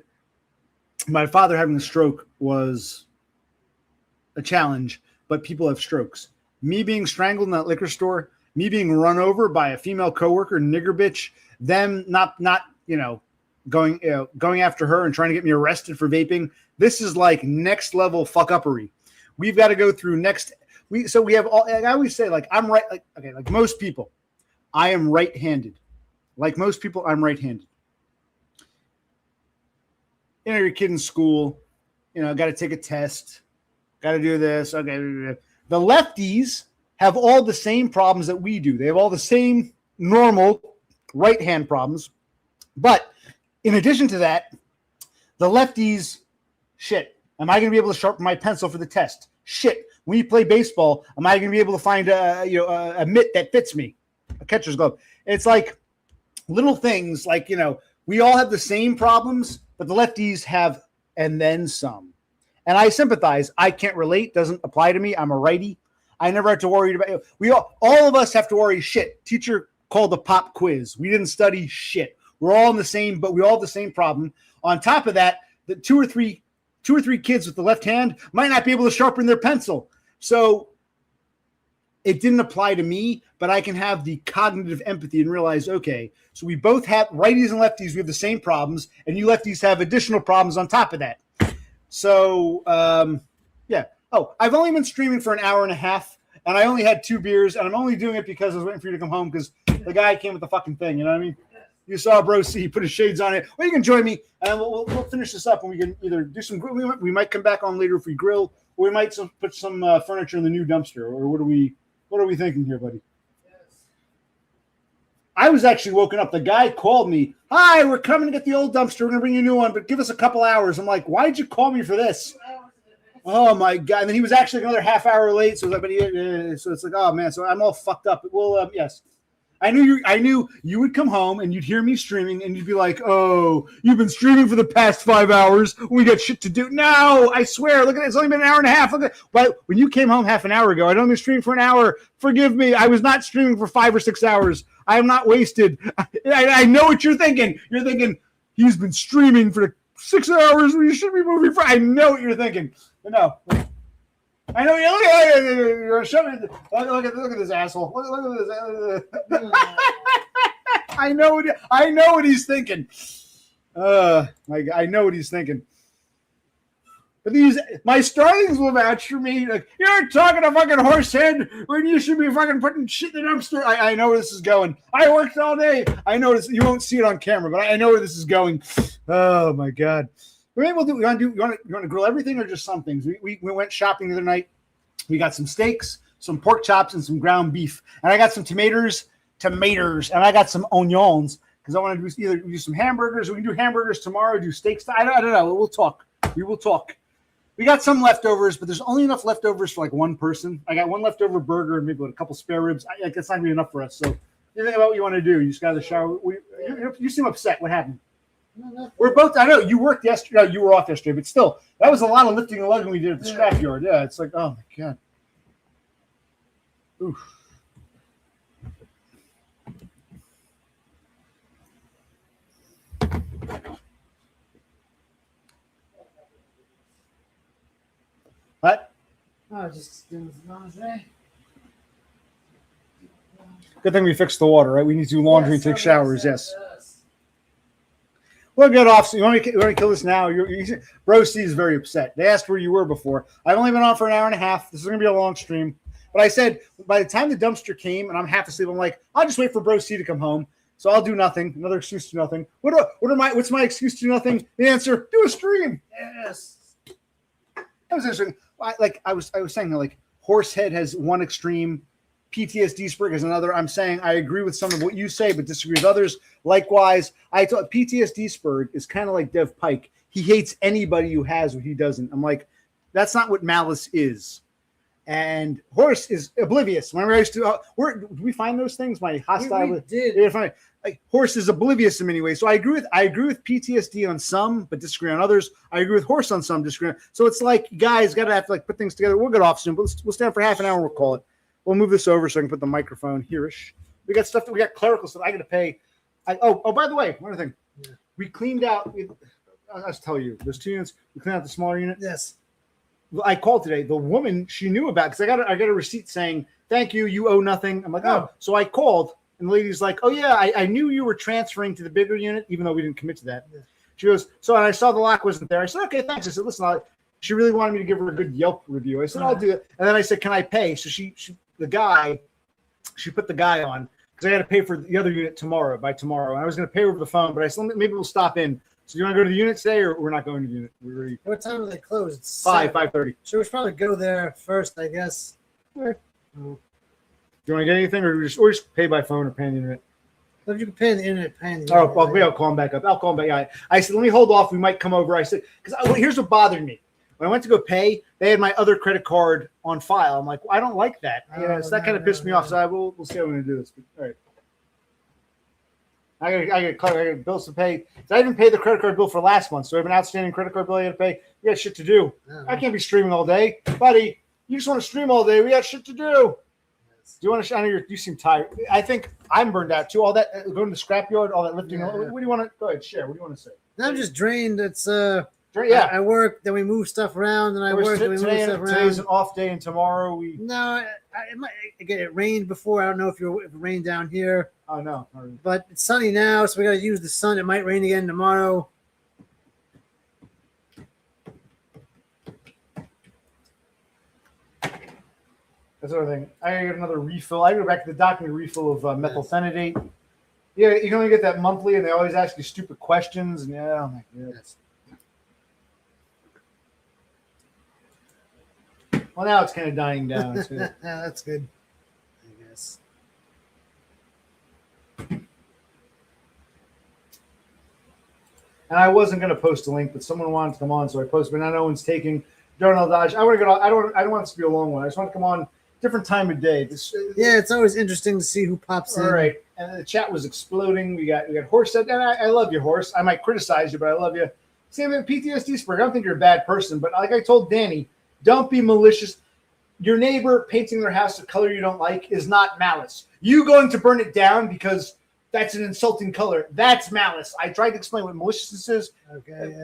my father having a stroke was a challenge, but people have strokes. Me being strangled in that liquor store, me being run over by a female coworker, nigger bitch, them not you know, going after her and trying to get me arrested for vaping. This is like next level fuck uppery. We've got to go through next. We have all. I always say like I'm right. Like okay, like most people, I am right-handed. Like most people, I'm right-handed. You know, your kid in school, you know, got to take a test, got to do this. Okay. The lefties have all the same problems that we do. They have all the same normal right-hand problems. But in addition to that, the lefties, shit, am I going to be able to sharpen my pencil for the test? Shit, when you play baseball, am I going to be able to find a mitt that fits me? A catcher's glove. It's like little things like, we all have the same problems, but the lefties have and then some. And I sympathize. I can't relate. Doesn't apply to me. I'm a righty. I never have to worry about it. All of us have to worry. Shit. Teacher called the pop quiz. We didn't study shit. We're all in the same, but we all have the same problem. On top of that, the two or three kids with the left hand might not be able to sharpen their pencil. So it didn't apply to me, but I can have the cognitive empathy and realize, okay, so we both have righties and lefties. We have the same problems, and you lefties have additional problems on top of that. So, yeah. Oh, I've only been streaming for an hour and a half, and I only had 2 beers, and I'm only doing it because I was waiting for you to come home because the guy came with the fucking thing. You know what I mean? You saw Bro C, put his shades on it. Well, you can join me, and we'll finish this up, and we can either do some grill. We might come back on later if we grill, or we might put some furniture in the new dumpster. Or what are we thinking here, buddy? I was actually woken up. The guy called me. Hi, we're coming to get the old dumpster. We're going to bring you a new one, but give us a couple hours. I'm like, why'd you call me for this? Oh, my God. And then he was actually another half hour late. So it's like, oh, man. So I'm all fucked up. Well, yes. I knew you would come home and you'd hear me streaming and you'd be like, oh, you've been streaming for the past 5 hours. We got shit to do. No, I swear. Look at it. It's only been an hour and a half. But when you came home half an hour ago, I'd only streamed for an hour. Forgive me. I was not streaming for 5 or 6 hours. I am not wasted. I know what you're thinking. You're thinking he's been streaming for 6 hours. We should be moving for. I know what you're thinking. But no. I know you look at this asshole. Look at this. I know what he's thinking. I know what he's thinking. But my starlings will vouch for me. Like, you're talking a fucking horse head when you should be fucking putting shit in the dumpster. I know where this is going. I worked all day. I know this. You won't see it on camera, but I know where this is going. Oh my God. Maybe we'll do. You want to grill everything or just some things? We went shopping the other night. We got some steaks, some pork chops, and some ground beef. And I got some tomatoes, and I got some onions because I want to either do some hamburgers. Or we can do hamburgers tomorrow. Do steaks. I don't know. We'll talk. We will talk. We got some leftovers, but there's only enough leftovers for like one person. I got one leftover burger and maybe a couple spare ribs. That's not gonna be enough for us. So you think about what you want to do. You just got to shower. You seem upset. What happened? We're both. I know you worked yesterday. No, you were off yesterday, but still, that was a lot of lifting and lugging we did at the scrapyard. Yeah, it's like, oh my God. Oof. What? Oh, just doing laundry. Good thing we fixed the water, right? We need to do laundry and take showers. Yes. We'll get off. So you want to kill this now? Bro C is very upset. They asked where you were before. I've only been on for an hour and a half. This is going to be a long stream. But I said by the time the dumpster came and I'm half asleep, I'm like, I'll just wait for Bro C to come home. So I'll do nothing. Another excuse to nothing. What's my excuse to nothing? The answer: do a stream. Yes. That was interesting. I was saying that like Horsehead has one extreme, PTSD Sprig is another. I'm saying I agree with some of what you say, but disagree with others. Likewise, I thought PTSD Sprig is kind of like Dev Pike. He hates anybody who has what he doesn't. I'm like, that's not what malice is. And Horse is oblivious. Whenever I used to, did we find those things? My hostile. We did. Yeah, like Horse is oblivious in many ways. So I agree with PTSD on some, but disagree on others. I agree with Horse on some, disagree on. So it's like you guys got to have to like put things together. We'll get off soon, but we'll stand for half an hour. We'll call it. We'll move this over so I can put the microphone here-ish. We got stuff we got clerical stuff. I got to pay. By the way, one other thing. Yeah. We cleaned out. I'll just tell you. There's 2 units. We cleaned out the smaller unit. Yes. I called today. The woman she knew about because I got a receipt saying thank you. You owe nothing. I'm like, oh. So I called and the lady's like, oh yeah, I knew you were transferring to the bigger unit even though we didn't commit to that. Yeah. She goes, so and I saw the lock wasn't there. I said, okay, thanks. I said, listen, she really wanted me to give her a good Yelp review. I said, I'll do it. And then I said, can I pay? So she put the guy on because I got to pay for the other unit by tomorrow. And I was going to pay over the phone, but I said, maybe we'll stop in. So you want to go to the unit today, or we're not going to the unit? What time are they closed? 5:30. So we should probably go there first, I guess. Do you want to get anything, or just pay by phone or pay on the internet? Well, if you can pay on the internet, pay on the internet. Oh, well, I'll call him back up. I'll call him back. Yeah. I said, let me hold off. We might come over. I said, because here's what bothered me. When I went to go pay, they had my other credit card on file. I'm like, well, I don't like that. So that kind of pissed me off. So we'll see how we're going to do this. But, all right. I got bills to pay. So I didn't pay the credit card bill for last month, so I have an outstanding credit card bill I got to pay. We got shit to do. I can't be streaming all day, buddy. You just want to stream all day. We got shit to do. Do you want to? I know you seem tired. I think I'm burned out too. All that going to the scrapyard, all that lifting. Yeah. What do you want to go ahead? Share. What do you want to say? I'm just drained. It's Yeah. I work, then we move stuff around, and I work, then we move stuff Today's around. an off day, and tomorrow we. No, it rained before. I don't know if it rained down here, Oh no. but it's sunny now, so we got to use the sun. It might rain again tomorrow. That's another thing. I got another refill. I go back to the doctor and refill of methylphenidate. Yeah, you can only get that monthly, and they always ask you stupid questions. And yeah, I'm like, well, now it's kind of dying down. It's good. Yeah, that's good, I guess. And I wasn't going to post a link, but someone wanted to come on, so I posted. But now no one's taking Darnell Dodge. I want to go. I don't want this to be a long one. I just want to come on different time of day. Yeah, it's always interesting to see who pops in. All right. And the chat was exploding. We got Horse said, and I love you, Horse. I might criticize you, but I love you. Same with PTSD Spring. I don't think you're a bad person, but like I told Danny, don't be malicious. Your neighbor painting their house a color you don't like is not malice. You going to burn it down because that's an insulting color. That's malice. I tried to explain what maliciousness is. Okay.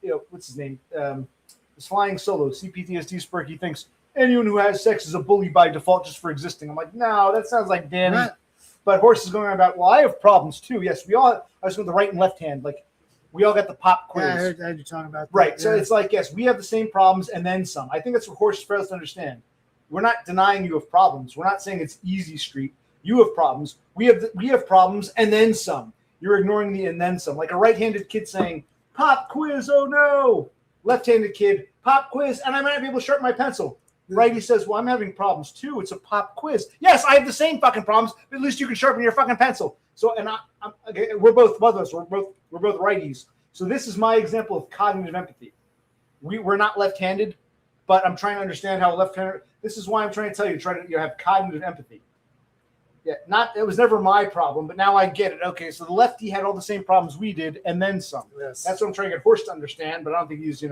Yeah. What's his name? It's Flying Solo. CPTSD Spurk. He thinks anyone who has sex is a bully by default just for existing. I'm like, no, that sounds like Danny. What? But Horse is going on about, well, I have problems too. Yes, we all. I was with the right and left hand. Like, we all got the pop quiz. Yeah, I heard you talking about that. Right. So yeah. it's like, yes, we have the same problems and then some. I think that's what Horse fails to understand. We're not denying you have problems. We're not saying it's easy street. You have problems. We have problems and then some. You're ignoring the and then some. Like a right-handed kid saying, pop quiz, oh no. Left-handed kid, pop quiz, and I might not be able to sharpen my pencil. Righty says, well, I'm having problems too. It's a pop quiz. Yes, I have the same fucking problems, but at least you can sharpen your fucking pencil. So, and we're both us. We're both righties. So this is my example of cognitive empathy. We're not left-handed, but I'm trying to understand how left-handed. This is why I'm trying to tell you, try to have cognitive empathy. Yeah, it was never my problem, but now I get it. Okay, so the lefty had all the same problems we did, and then some. Yes. That's what I'm trying to get Horst to understand, but I don't think he's,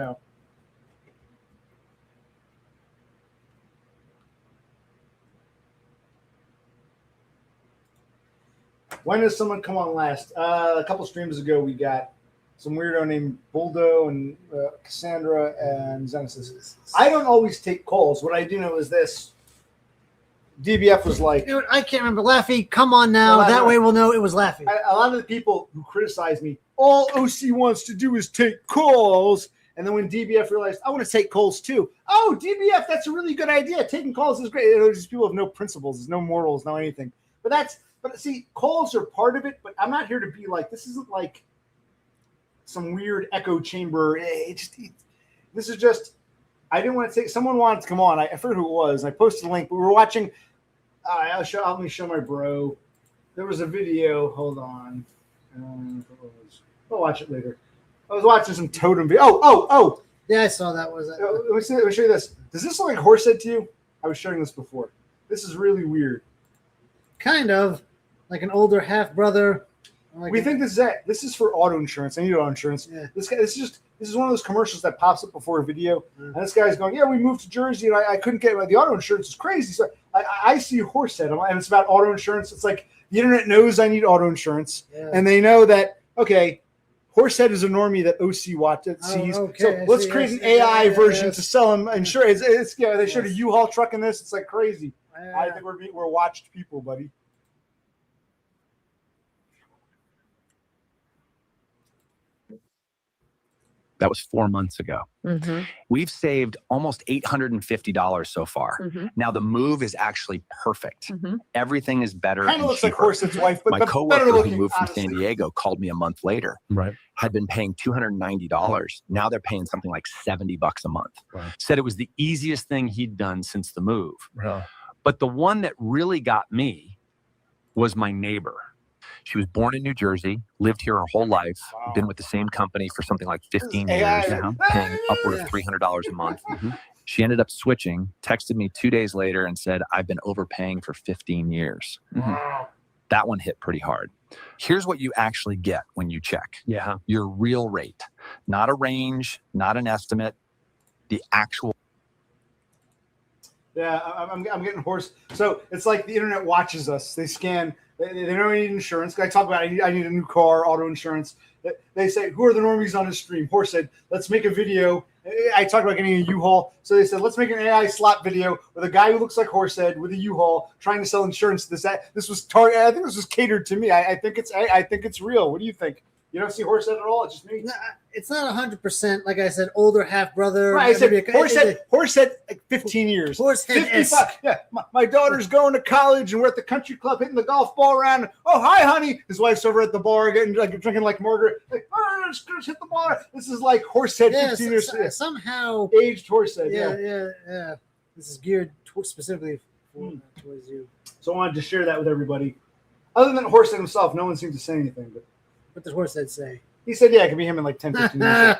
When does someone come on last? A couple streams ago, we got some weirdo named Buldo and Cassandra and Zenesis. I don't always take calls. What I do know is this. DBF was like... Dude, I can't remember. Laffy, come on now. Well, that way we'll know it was Laffy. A lot of the people who criticize me, all OC wants to do is take calls. And then when DBF realized, I want to take calls too. Oh, DBF, that's a really good idea. Taking calls is great. These people have no principles. There's no morals, no anything. But see, calls are part of it, but I'm not here to be like, this isn't like some weird echo chamber. This is just, I didn't want to take, someone wanted to come on. I forget who it was. And I posted a link. We were watching, let me show my bro. There was a video. Hold on. I'll watch it later. I was watching some totem video. Oh. Yeah, I saw that. Was that? Let me show you this. Does this look like Horse said to you? I was showing this before. This is really weird. Kind of like an older half brother. We think this is it. This is for auto insurance. I need auto insurance. Yeah. This is one of those commercials that pops up before a video, and this guy's going, "Yeah, we moved to Jersey, and I couldn't get the auto insurance is crazy." So I see Horse said, and it's about auto insurance. It's like the internet knows I need auto insurance, and they know that Horsehead is a normie that OC sees. Okay, So let's create an AI version to sell him insurance. They showed a U-Haul truck in this. It's like crazy. I think we're watched people, buddy. That was 4 months ago. Mm-hmm. We've saved almost $850 so far. Mm-hmm. Now the move is actually perfect. Mm-hmm. Everything is better. Kind of looks like cheaper. Horsehead's wife, but My better coworker looking, who moved from honestly. San Diego called me a month later. Right. Had been paying $290. Now they're paying something like $70 a month. Wow. Said it was the easiest thing he'd done since the move. Yeah. But the one that really got me was my neighbor. She was born in New Jersey, lived here her whole life, Wow. been with the same company for something like 15 This is years AI. now, paying upward of $300 a month. Mhm. She ended up switching, texted me 2 days later and said, I've been overpaying for 15 years. Wow. That one hit pretty hard. Here's what you actually get when you check. Yeah. Your real rate, not a range, not an estimate, the actual. Yeah, I'm getting hoarse. So it's like the internet watches us. They scan. They know I need insurance. I talk about I need a new car, auto insurance. They say, who are the normies on this stream? Horse said, let's make a video. I talked about getting a U-Haul. So they said, let's make an AI slap video with a guy who looks like Horsehead with a U-Haul trying to sell insurance. This was target. I think this was catered to me. I think it's real. What do you think? You don't see Horsehead at all? It's just me. No, it's not 100%. Like I said, older half brother. Right, I said Horsehead, like 15 years. Horsehead. 55. Yeah, my daughter's going to college, and we're at the country club hitting the golf ball around. Oh, hi, honey. His wife's over at the bar getting drinking like Margaret. Like, oh, just hit the bar. This is like Horsehead 15 years. Somehow Aged Horsehead. Yeah. This is geared specifically towards you. So I wanted to share that with everybody. Other than Horsehead himself, no one seemed to say anything. But what does Horsehead say? He said, yeah, it could be him in like 10, 15 years.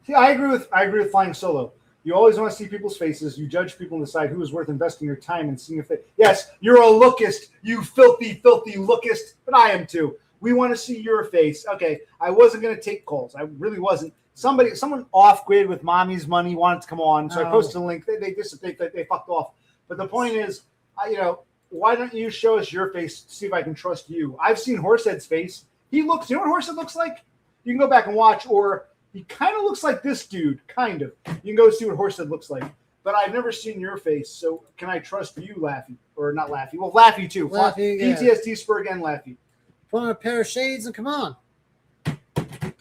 See, I agree with flying solo. You always want to see people's faces. You judge people and decide who is worth investing your time and seeing if they. Yes, you're a lookist, you filthy, filthy lookist, but I am too. We want to see your face. Okay, I wasn't going to take calls. I really wasn't. Someone off grid with mommy's money wanted to come on, so I posted a link. They fucked off. But the point is, why don't you show us your face to see if I can trust you? I've seen Horsehead's face. You know what Horsehead looks like? You can go back and watch, or he kind of looks like this dude, kind of. You can go see what Horsehead looks like. But I've never seen your face, so can I trust you, Laffy? Or not Laffy. Well, Laffy, too. Laffy, PTSD Spurg and Laffy. Put on a pair of shades and come on. I'm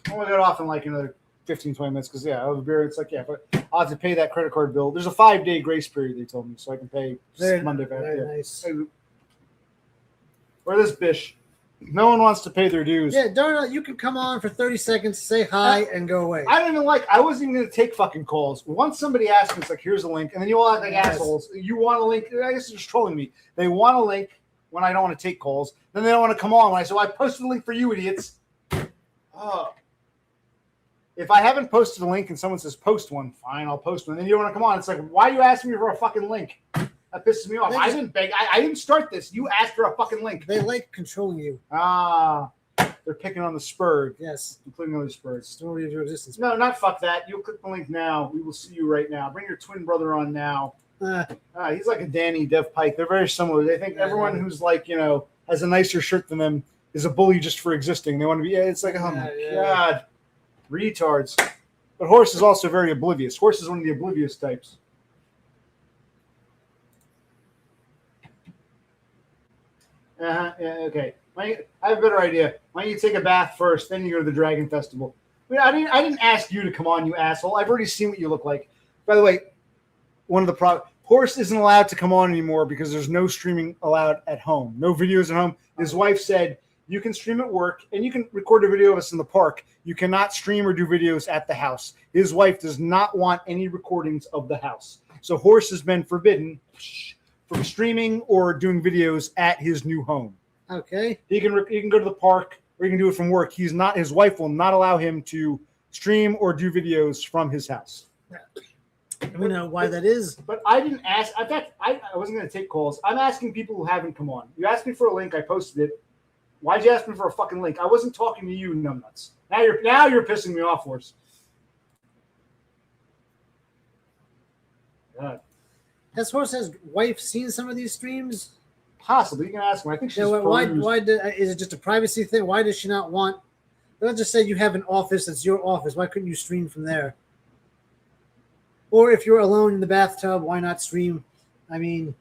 going to get off in like another 15, 20 minutes because, I'll have a beer. It's like, but I'll have to pay that credit card bill. There's a 5-day grace period, they told me, so I can pay Monday. Very nice. Or this bish. No one wants to pay their dues. Yeah, Darnell, you can come on for 30 seconds, say hi, and go away. I wasn't even going to take fucking calls. Once somebody asked me, it's like, here's a link. And then you all act like assholes. You want a link? I guess they're just trolling me. They want a link when I don't want to take calls. Then they don't want to come on when I say, I posted a link for you, idiots. Oh. If I haven't posted a link and someone says post one, fine, I'll post one. And then you don't want to come on. It's like, why are you asking me for a fucking link? That pisses me off. I didn't beg. I didn't start this. You asked for a fucking link. They like controlling you. They're picking on the Spurg. Yes. Including on the Spurg. Story of your existence. No, not fuck that. You'll click the link now. We will see you right now. Bring your twin brother on now. He's like a Danny Dev Pike. They're very similar. They think everyone who's like, has a nicer shirt than them is a bully just for existing. They want to be, it's like, oh my God. Retards. But Horse is also very oblivious. Horse is one of the oblivious types. Yeah, okay. I have a better idea. Why don't you take a bath first, then you go to the Dragon Festival? I didn't ask you to come on, you asshole. I've already seen what you look like. By the way, one of the Horse isn't allowed to come on anymore because there's no streaming allowed at home. No videos at home. His wife said, you can stream at work and you can record a video of us in the park. You cannot stream or do videos at the house. His wife does not want any recordings of the house. So Horse has been forbidden from streaming or doing videos at his new home. Okay. He can go to the park or he can do it from work. His wife will not allow him to stream or do videos from his house. We know why that is. But I didn't ask. In fact, I wasn't going to take calls. I'm asking people who haven't come on. You asked me for a link. I posted it. Why'd you ask me for a fucking link? I wasn't talking to you, numbnuts. Now you're pissing me off, Horse. God. Has Horsehead's wife seen some of these streams? Possibly. You can ask her. I think she's is it just a privacy thing? Why does she not want... Let's just say you have an office. It's your office. Why couldn't you stream from there? Or if you're alone in the bathtub, why not stream? I mean...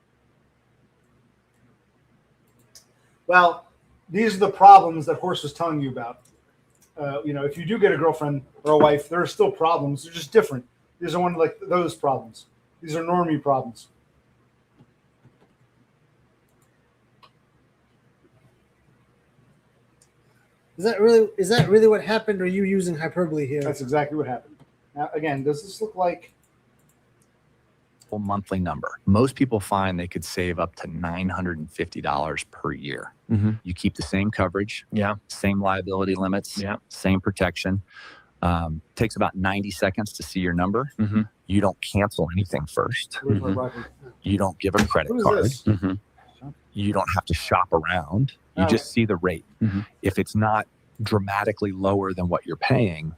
Well, these are the problems that Horse was telling you about. If you do get a girlfriend or a wife, there are still problems. They're just different. These are one of like those problems. These are normie problems. Is that really what happened, or are you using hyperbole here? That's exactly what happened. Now, again, does this look like monthly number? Most people find they could save up to $950 per year. Mm-hmm. You keep the same coverage, same liability limits, same protection. Takes about 90 seconds to see your number. Mm-hmm. You don't cancel anything first. Where's my Mhm. broccoli? You don't give a credit What is card. this? Mm-hmm. You don't have to shop around. You Oh. just see the rate. Mhm. If it's not dramatically lower than what you're paying,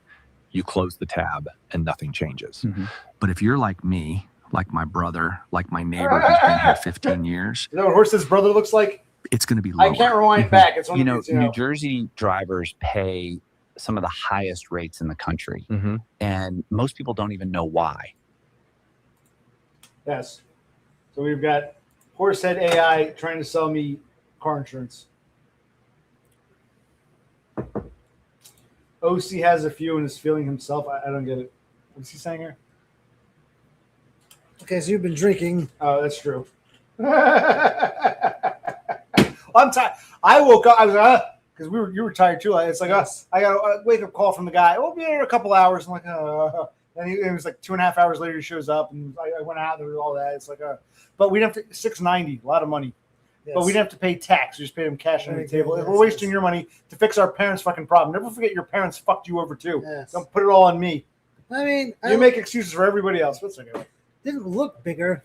you close the tab and nothing changes. Mhm. But if you're like me, like my brother, like my neighbor who's been here 15 years, You know what Horse's brother looks like? it's going to be lower. I can't rewind back. It's one You of know, these, New Jersey drivers pay some of the highest rates in the country, Mm-hmm. and most people don't even know why. Yes. So we've got Horsehead AI trying to sell me car insurance. OC has a few and is feeling himself. I don't get it. What's he saying here? Okay, so you've been drinking. Oh, that's true. I'm tired. I woke up. I was because you were tired too. It's like I got a wake up call from the guy. We'll be here in a couple hours. I'm like, and it was like 2.5 hours later. He shows up, and I went out. There was all that. It's like, but we'd have to $690, a lot of money. Yes. But we didn't have to pay tax. We just paid them cash on the Very table. good, We're yes, wasting yes. your money to fix our parents' fucking problem. Never forget your parents fucked you over too. Yes. Don't put it all on me. I mean, I You make excuses for everybody else. What's okay? didn't look bigger.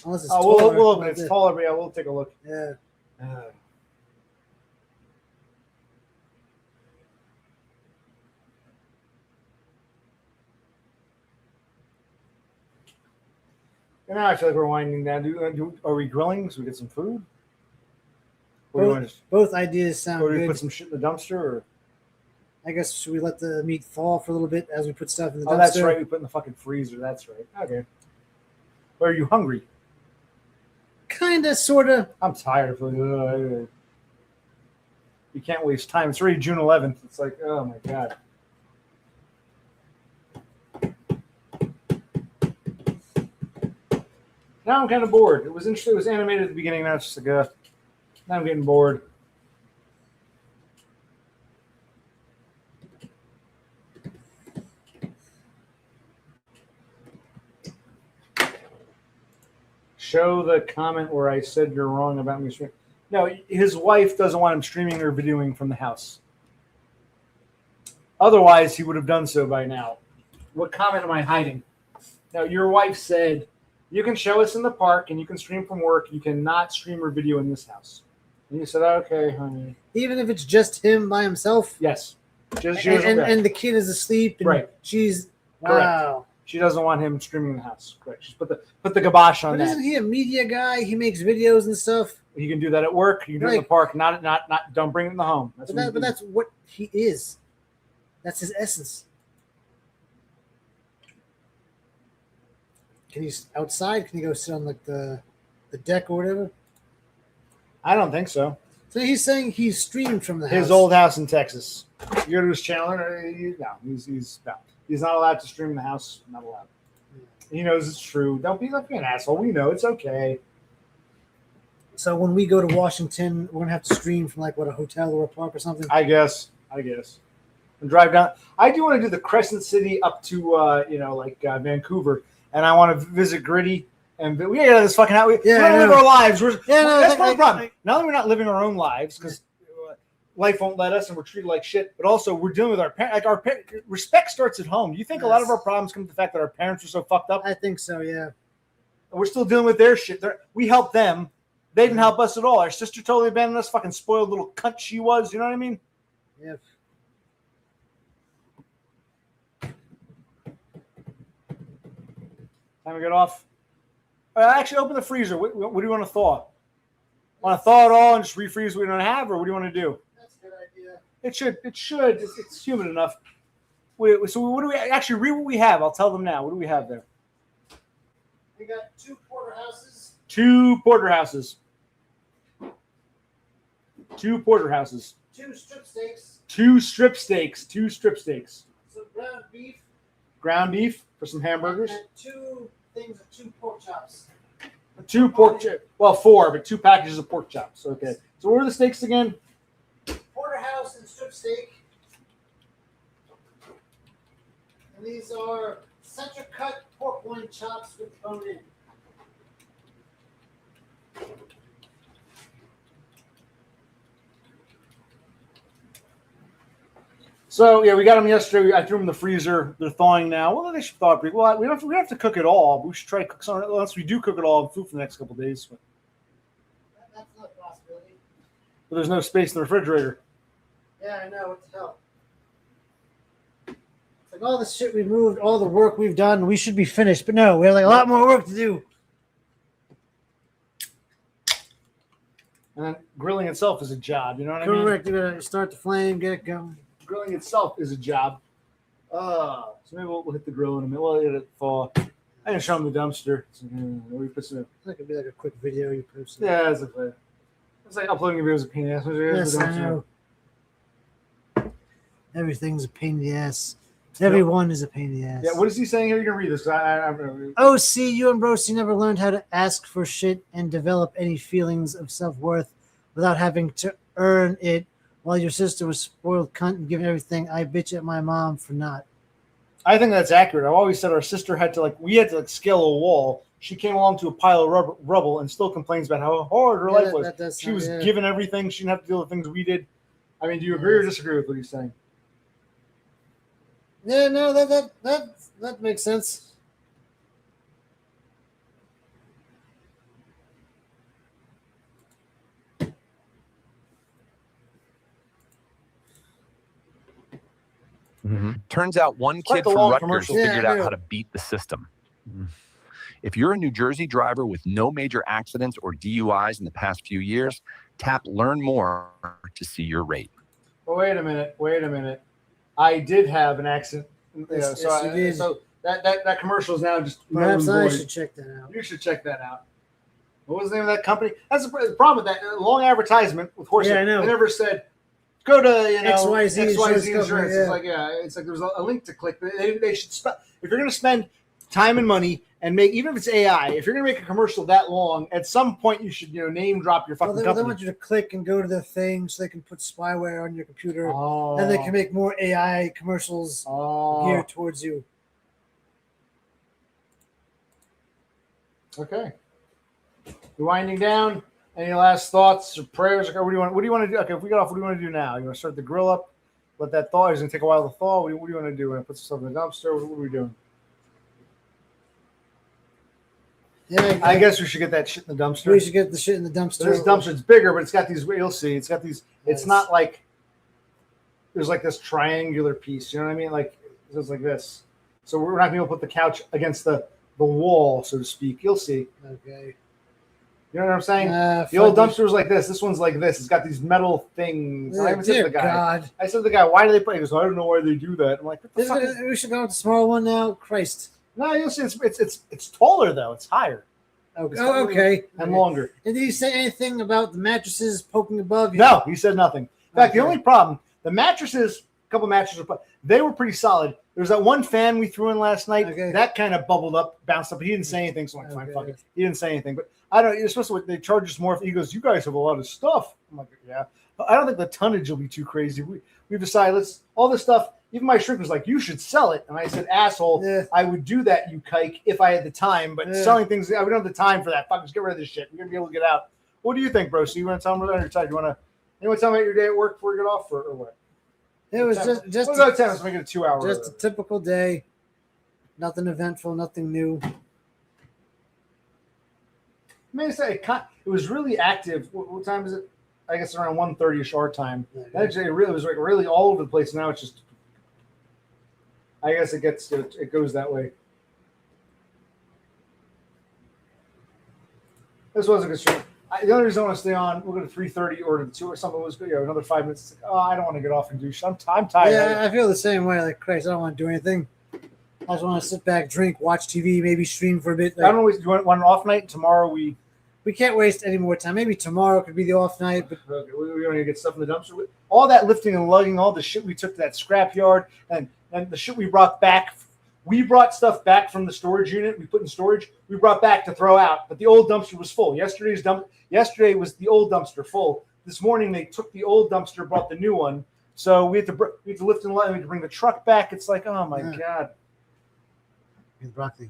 Unless it's Oh, taller. we'll but it's taller, but yeah, we'll take a look. Yeah. And now I feel like we're winding down. Are we grilling so we get some food? Or do you want to Both ideas sound or do we good. put some shit in the dumpster? Or I guess should we let the meat thaw for a little bit as we put stuff in the dumpster? oh, that's right. We put in the fucking freezer. That's right. Okay. Or are you hungry? Kinda, sorta. I'm tired of food. You can't waste time. It's already June 11th. It's like, oh my god. Now I'm kind of bored. It was interesting. It was animated at the beginning. Now it's just like, now I'm getting bored. Show the comment where I said you're wrong about me streaming. No, his wife doesn't want him streaming or videoing from the house. Otherwise, he would have done so by now. What comment am I hiding? Now, your wife said, you can show us in the park and you can stream from work. You cannot stream or video in this house. And you said, okay, honey. Even if it's just him by himself. Yes. Just And the kid is asleep. And Right. She's Correct. wow. She doesn't want him streaming in the house. Correct. She's put the kibosh on But that. isn't he a media guy? He makes videos and stuff. You can do that at work. You can do it in the Right. park. Not. Don't bring it in the home. That's But that's what he is. That's his essence. Can he outside? Can he go sit on like the deck or whatever? I don't think so. So he's saying he's streamed from the house. His old house in Texas. You go to his channel. He's not allowed to stream in the house. Not allowed. He knows it's true. Don't be like an asshole. We know it's okay. So when we go to Washington, we're gonna have to stream from like what, a hotel or a park or something. I guess. And drive down. I do want to do the Crescent City up to Vancouver, and I want to visit Gritty. And we get out of this fucking house. We don't live our lives. That's my problem. Now that we're not living our own lives because life won't let us, and we're treated like shit. But also, we're dealing with our parents. Like respect starts at home. Do you think a lot of our problems come from the fact that our parents are so fucked up? I think so. Yeah. We're still dealing with their shit. We helped them. They didn't help us at all. Our sister totally abandoned us. Fucking spoiled little cunt she was. You know what I mean? Yeah. Time to get off. Actually, open the freezer. What do you want to thaw? Want to thaw it all and just refreeze what we don't have, or what do you want to do? That's a good idea. It should. It's humid enough. So what do we actually read? What we have? I'll tell them now. What do we have there? We got 2 porterhouses. 2 porterhouses. 2 porterhouses. 2 strip steaks. 2 strip steaks. 2 strip steaks. Some ground beef. Ground beef for some hamburgers. And 2 things of 2 pork chops. 2 pork chops. Well, 4, but 2 packages of pork chops. Okay. So what are the steaks again? Porterhouse and strip steak. And these are center cut pork loin chops with bone in. So yeah, we got them yesterday. I threw them in the freezer. They're thawing now. Well, they should thaw pretty well. We don't have to cook it all. But we should try to cook some. Unless we do cook it all, food for the next couple of days. That's not a possibility. But there's no space in the refrigerator. Yeah, I know. What the hell? It's like all the shit we moved, all the work we've done, we should be finished. But no, we have like a lot more work to do. And then grilling itself is a job. You know what I mean? Correct. You gotta start the flame, get it going. Grilling itself is a job. So maybe we'll hit the grill in a minute. We'll let it thaw. I didn't show them the dumpster. So, we put some. That could be like a quick video you post. Yeah, it's like uploading videos of pain ass. Yes, I know. Everything's a pain in the ass. Everyone is a pain in the ass. Yeah, what is he saying here? You can read this. Oh, see, you and Brosi never learned how to ask for shit and develop any feelings of self-worth without having to earn it, while your sister was spoiled cunt and given everything. I bitch at my mom for not. I think that's accurate. I've always said our sister had to we had to scale a wall. She came along to a pile of rubble and still complains about how hard her life was. She was given everything. She didn't have to deal with things we did. I mean, do you agree or disagree with what he's saying? Yeah, no, that makes sense. Turns out one like kid the from long Rutgers commercial. figured Yeah, I out know. how to beat the system. If you're a New Jersey driver with no major accidents or DUIs in the past few years, tap Learn More to see your rate. Oh, wait a minute. I did have an accident. Yes, So, yes, you did. so that commercial is now just Perhaps null and I void. should check that out. You should check that out. What was the name of that company? That's the problem with that long advertisement with horse. Yeah, I know. They never said go to XYZ insurance. insurance It's like there's a link to click. They should if you're going to spend time and money and make, even if it's AI, if you're going to make a commercial that long, at some point you should name drop your fucking Well, they company. want you to click and go to the thing so they can put spyware on your computer, Oh. and they can make more AI commercials geared towards you. Okay. You're winding down. Any last thoughts or prayers? What do you want to do? Okay, if we get off, what do you want to do now? You want to start the grill up? Let that thaw? It's going to take a while to thaw. What do you want to do? Want to put some stuff in the dumpster? What are we doing? Yeah, I guess we should get that shit in the dumpster. we should get the shit in the dumpster. So this dumpster, it's bigger, but it's got these. You'll see, it's got these. It's Nice. not like there's like this triangular piece. You know what I mean? Like it's like this. So we're not going to be able to put the couch against the wall, so to speak. You'll see. Okay. You know what I'm saying? The fuck old dumpster was like this. This one's like this. It's got these metal things. I even said to Dear the guy. God. I said to the guy, "Why do they put?" He goes, "I don't know why they do that." I'm like, "What the fuck?" We should go with the small one now. Christ. No, you'll see. It's taller though. It's higher. It's Oh, okay. and longer. And did you say anything about the mattresses poking above you? No, he said nothing. In fact, the Okay. only problem, the mattresses, a couple mattresses, they were pretty solid. There's that one fan we threw in last night. Okay. That kind of bubbled up, bounced up, but he didn't say anything. So I'm like, fine, Okay. fuck it. He didn't say anything. But I don't, you're supposed to, they charge us more. He goes, "You guys have a lot of stuff." I'm like, "Yeah." I don't think the tonnage will be too crazy. We've decided, all this stuff, even my shrink was like, "You should sell it." And I said, "Asshole, Yeah. I would do that, you kike, if I had the time. But Yeah. selling things, we don't have the time for that. Fuck, just get rid of this shit. We're going to be able to get out." What do you think, bro? So you want to tell them on your side? You want to tell me about your day at work before we get off, or what? It was just We'll go 10. Let's make it a 2 hour. just a typical day. Nothing eventful, nothing new. May I say it was really active. What time is it? I guess around 1:30ish our time. Actually, it was like really all over the place. Now it's just. I guess it goes that way. This was a good stream. The only reason I want to stay on, we'll go to 3:30 or to 2 or something. Was another 5 minutes. It's like, oh, I don't want to get off and do shit. I'm tired. Yeah, I feel the same way. Like, Christ, I don't want to do anything. I just want to sit back, drink, watch TV, maybe stream for a bit. I don't always. Do you want an off night tomorrow? We can't waste any more time. Maybe tomorrow could be the off night, but okay, we want to get stuff in the dumpster. All that lifting and lugging, all the shit we took to that scrap yard, and the shit we brought back. We brought stuff back from the storage unit. We put in storage. We brought back to throw out, but the old dumpster was full. Yesterday was the old dumpster full. This morning they took the old dumpster, brought the new one. So we had to lift and lug. We had to bring the truck back. It's like, oh my god. broccoli.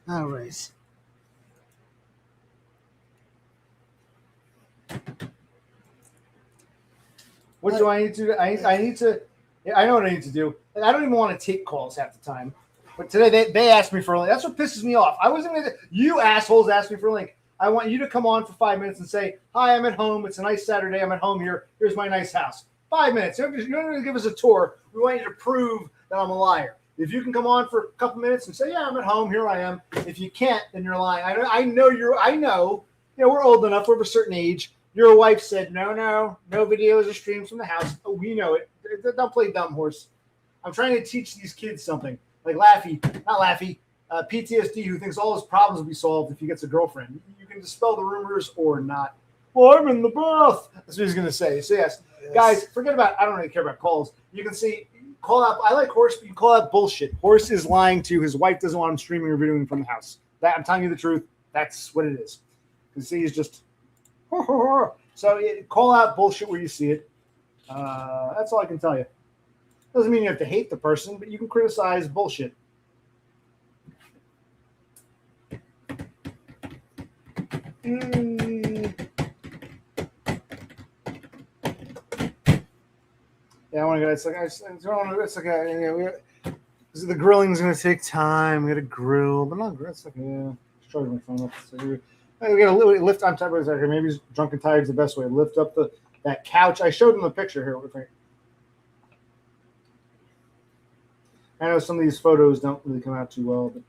All right. What do I need to do? I need to. I know what I need to do. I don't even want to take calls half the time. But today they asked me for a link. That's what pisses me off. I wasn't gonna. You assholes asked me for a link. I want you to come on for 5 minutes and say, "Hi, I'm at home. It's a nice Saturday. I'm at home here. Here's my nice house." 5 minutes. You don't need to give us a tour. We want you to prove that I'm a liar. If you can come on for a couple minutes and say, "Yeah, I'm at home. Here I am." If you can't, then you're lying. I know you're. I know. You know, we're old enough. We're of a certain age. Your wife said, no videos or streams from the house. Oh, we know it. Don't play dumb horse. I'm trying to teach these kids something. Like PTSD, who thinks all his problems will be solved if he gets a girlfriend. You can dispel the rumors or not. Well, I'm in the bath. That's what he's going to say. So, yes. Guys, forget about, I don't really care about calls. You can see, call out, I like Horse, but you call out bullshit. Horse is lying to you. His wife doesn't want him streaming or videoing from the house. I'm telling you the truth. That's what it is. You see, he's just, so call out bullshit where you see it. That's all I can tell you. Doesn't mean you have to hate the person, but you can criticize bullshit. Yeah, I want to go. It's like the grilling's going to take time. We got to grill, but not grill. It's like charge my phone up. We got to lift. I'm typing this. Maybe drunk and tired is the best way. Lift up that couch. I showed them the picture here. I know some of these photos don't really come out too well, but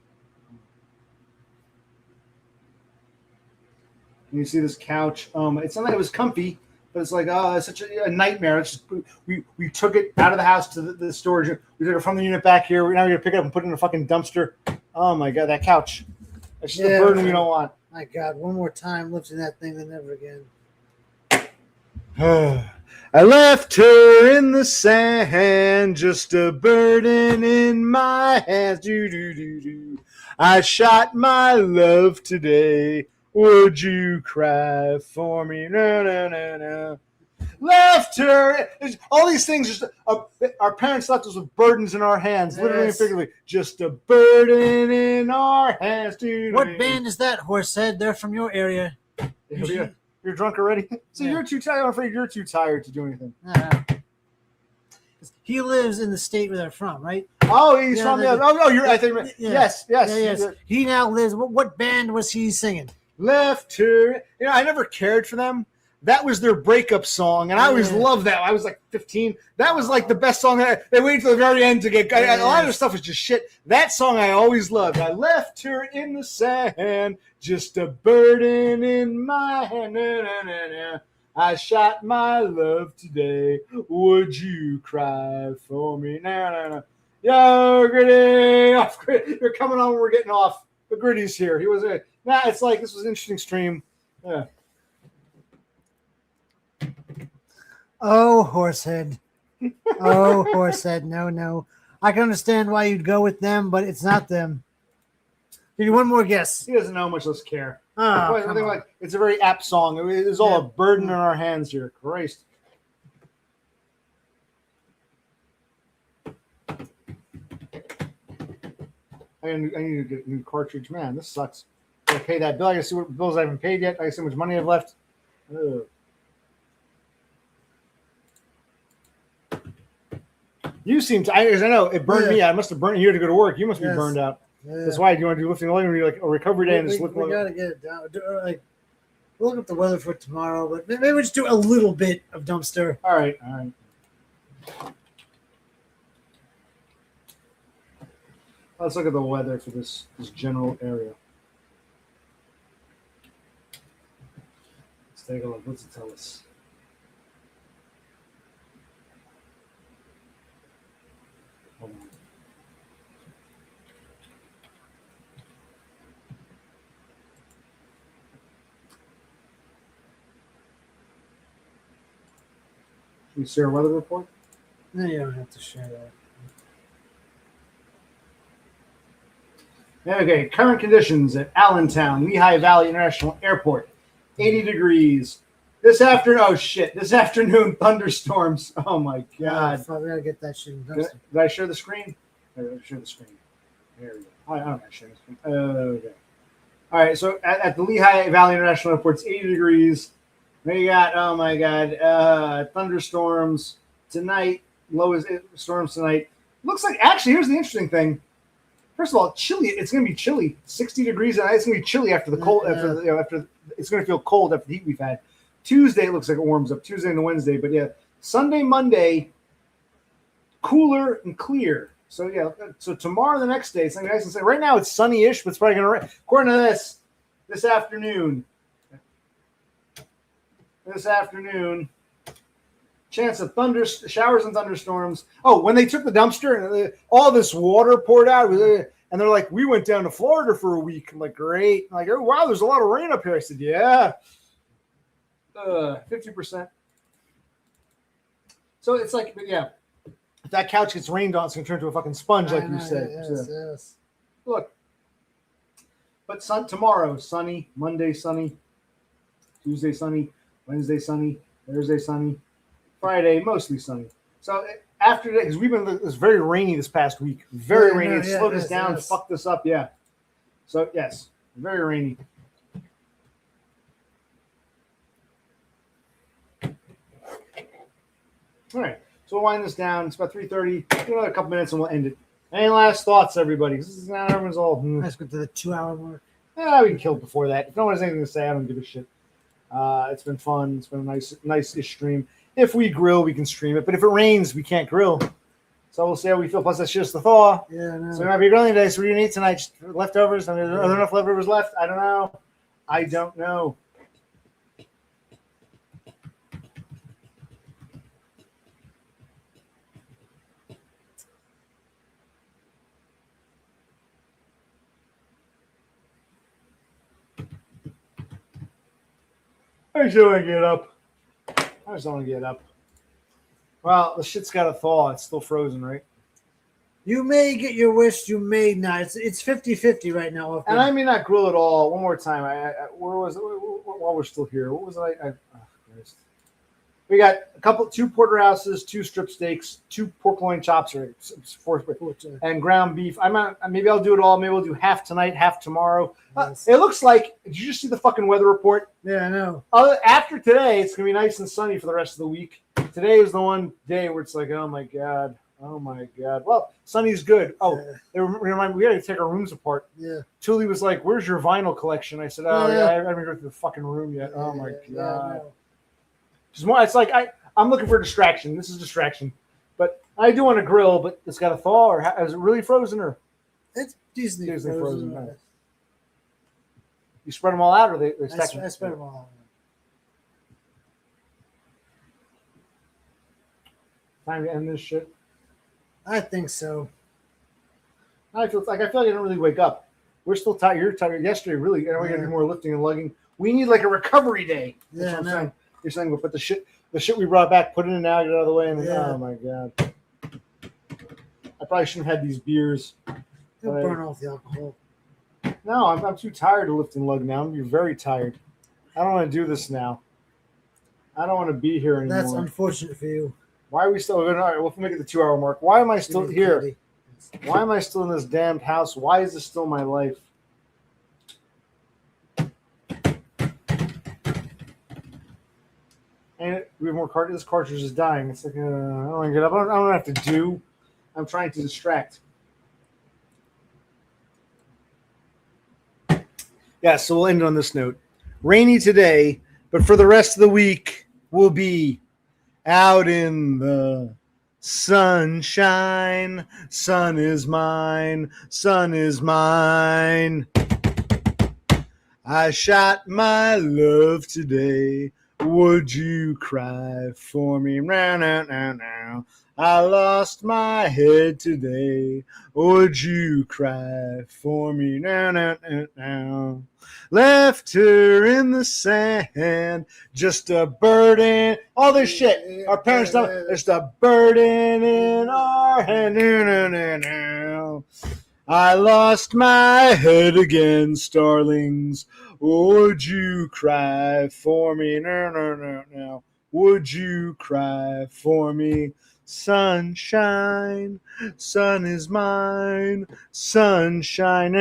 you see this couch. It's not like it was comfy, but it's like, oh, it's such a nightmare. It's just, we took it out of the house to the storage. We took it from the unit back here. Now we're gonna pick it up and put it in a fucking dumpster. Oh my god, that couch. That's just a burden we don't want. My God, one more time lifting that thing, then never again. I left her in the sand, just a burden in my hands. Do. I shot my love today. Would you cry for me? No. Left her. All these things. Just our parents left us with burdens in our hands, literally and figuratively. Just a burden in our hands. What band is that, Horsehead? They're from your area. You're drunk already? So You're too tired. I'm afraid you're too tired to do anything. No. He lives in the state where they're from, right? Oh, he's from the other. Oh, you're. I think. Yes. He now lives. What band was he singing? Left her. I never cared for them. That was their breakup song, and I always loved that. I was like 15. That was like the best song. They waited till the very end to get. A lot of their stuff was just shit. That song I always loved. I left her in the sand, just a burden in my hand. Na. I shot my love today. Would you cry for me? Na. Yo, Gritty. You're coming on when we're getting off. The Gritty's here. He was a. It's like this was an interesting stream. Yeah. Oh, Horsehead. Oh, Horsehead. No. I can understand why you'd go with them, but it's not them. Give you one more guess. He doesn't know, much less care. I think like it's a very apt song. It's all a burden in our hands here. Christ. I need to get a new cartridge. Man, this sucks. I gotta pay that bill. I gotta see what bills I haven't paid yet. I gotta see how much money I've left. Ugh. You seem to, I know it burned me out. I must have burned you to go to work. You must be burned out. Yeah. That's why you want to do lifting only like a recovery day and just lift. We gotta get it down. We'll look up the weather for tomorrow, but maybe we'll just do a little bit of dumpster. All right. Let's look at the weather for this general area. Let's take a look. What's it tell us? Hold on. Should we share a weather report? No, you don't have to share that. Okay, current conditions at Allentown, Lehigh Valley International Airport, 80 degrees. This afternoon, thunderstorms. Oh my God. We gotta get that shit in dumpster. Did I share the screen? There we go. I don't know. Share the screen. Okay. All right, so at the Lehigh Valley International Airport, it's 80 degrees. We got, oh my God, thunderstorms tonight. Lowest storms tonight. Looks like, actually, here's the interesting thing. First of all, chilly. It's going to be chilly. 60 degrees. And it's going to be chilly after the cold. After it's going to feel cold after the heat we've had. Tuesday it looks like it warms up. Tuesday and Wednesday, but yeah, Sunday, Monday, cooler and clear. So yeah, so tomorrow, the next day, it's like nice and sunny. Right now it's sunny-ish, but it's probably going to rain. According to this afternoon, chance of showers and thunderstorms. Oh, when they took the dumpster and all this water poured out, and they're like, we went down to Florida for a week. I'm like, great. I'm like, oh, wow, there's a lot of rain up here. I said, yeah, 50%. So it's like, but yeah, if that couch gets rained on, it's going to turn into a fucking sponge, like you said. Yes. Look, but tomorrow, sunny. Monday, sunny. Tuesday, sunny. Wednesday, sunny. Thursday, sunny. Friday, mostly sunny. So after that, because it's very rainy this past week. Very rainy. It slowed us down, fucked us up. Yeah. So yes, very rainy. All right. So we'll wind this down. It's about 3:30. Another couple minutes and we'll end it. Any last thoughts, everybody? This is now everyone's all. Let's go to the 2-hour mark. Yeah, we can kill it before that. If no one has anything to say, I don't give a shit. It's been fun. It's been a nice-ish stream. If we grill, we can stream it. But if it rains, we can't grill. So we'll see how we feel. Plus, that's just the thaw. Yeah, no. So we might be grilling today. So we're going to eat tonight. Just leftovers. I mean, are there enough leftovers left? I don't know. I just don't want to get up. Well, the shit's got to thaw. It's still frozen, right? You may get your wish, you may not. It's 50-50 right now. And I may not grill at all. One more time. Where was it? While we're still here, what was it? Christ. We got two porterhouses, 2 strip steaks, 2 pork loin chops, and ground beef. Maybe I'll do it all. Maybe we'll do half tonight, half tomorrow. Yes. It looks like. Did you just see the fucking weather report? Yeah, I know. After today, it's gonna be nice and sunny for the rest of the week. Today was the one day where it's like, oh my god. Well, sunny's good. Oh, they remind me, we got to take our rooms apart. Yeah. Thule was like, "Where's your vinyl collection?" I said, "Oh yeah, I haven't gone to the fucking room yet." Oh my god. It's like I'm looking for a distraction. This is a distraction, but I do want to grill. But it's got to thaw, or is it really frozen, or it's decently frozen. Right. You spread them all out, or they stack? I spread them all out. Time to end this shit. I think so. I feel like I didn't really wake up. We're still tired. You're tired. Yesterday, really, and we got to do more lifting and lugging. We need like a recovery day. That's what I'm saying. You're saying we'll put the shit we brought back, put it in now, get it out of the way, and oh my god. I probably shouldn't have had these beers. They'll burn off the alcohol. No, I'm too tired to lift and lug now. I'm very tired. I don't want to do this now. I don't want to be here anymore. That's unfortunate for you. Why are we still? All right, we'll make it the 2-hour mark. Why am I still here? Why am I still in this damned house? Why is this still my life? And we have more cartridges. This cartridge is dying. It's like, I don't want to get up. I don't have to do. I'm trying to distract. Yeah, so we'll end on this note. Rainy today, but for the rest of the week, we'll be out in the sunshine. Sun is mine. Sun is mine. I shot my love today. Would you cry for me? Now, now, now, now. I lost my head today. Would you cry for me? Now, now, now, now. Left her in the sand, just a burden. All this shit. Our parents don't. Just a burden in our hand. Now, now, now, now. I lost my head again, starlings. Would you cry for me? No, no, no, no. Would you cry for me? Sunshine, sun is mine. Sunshine,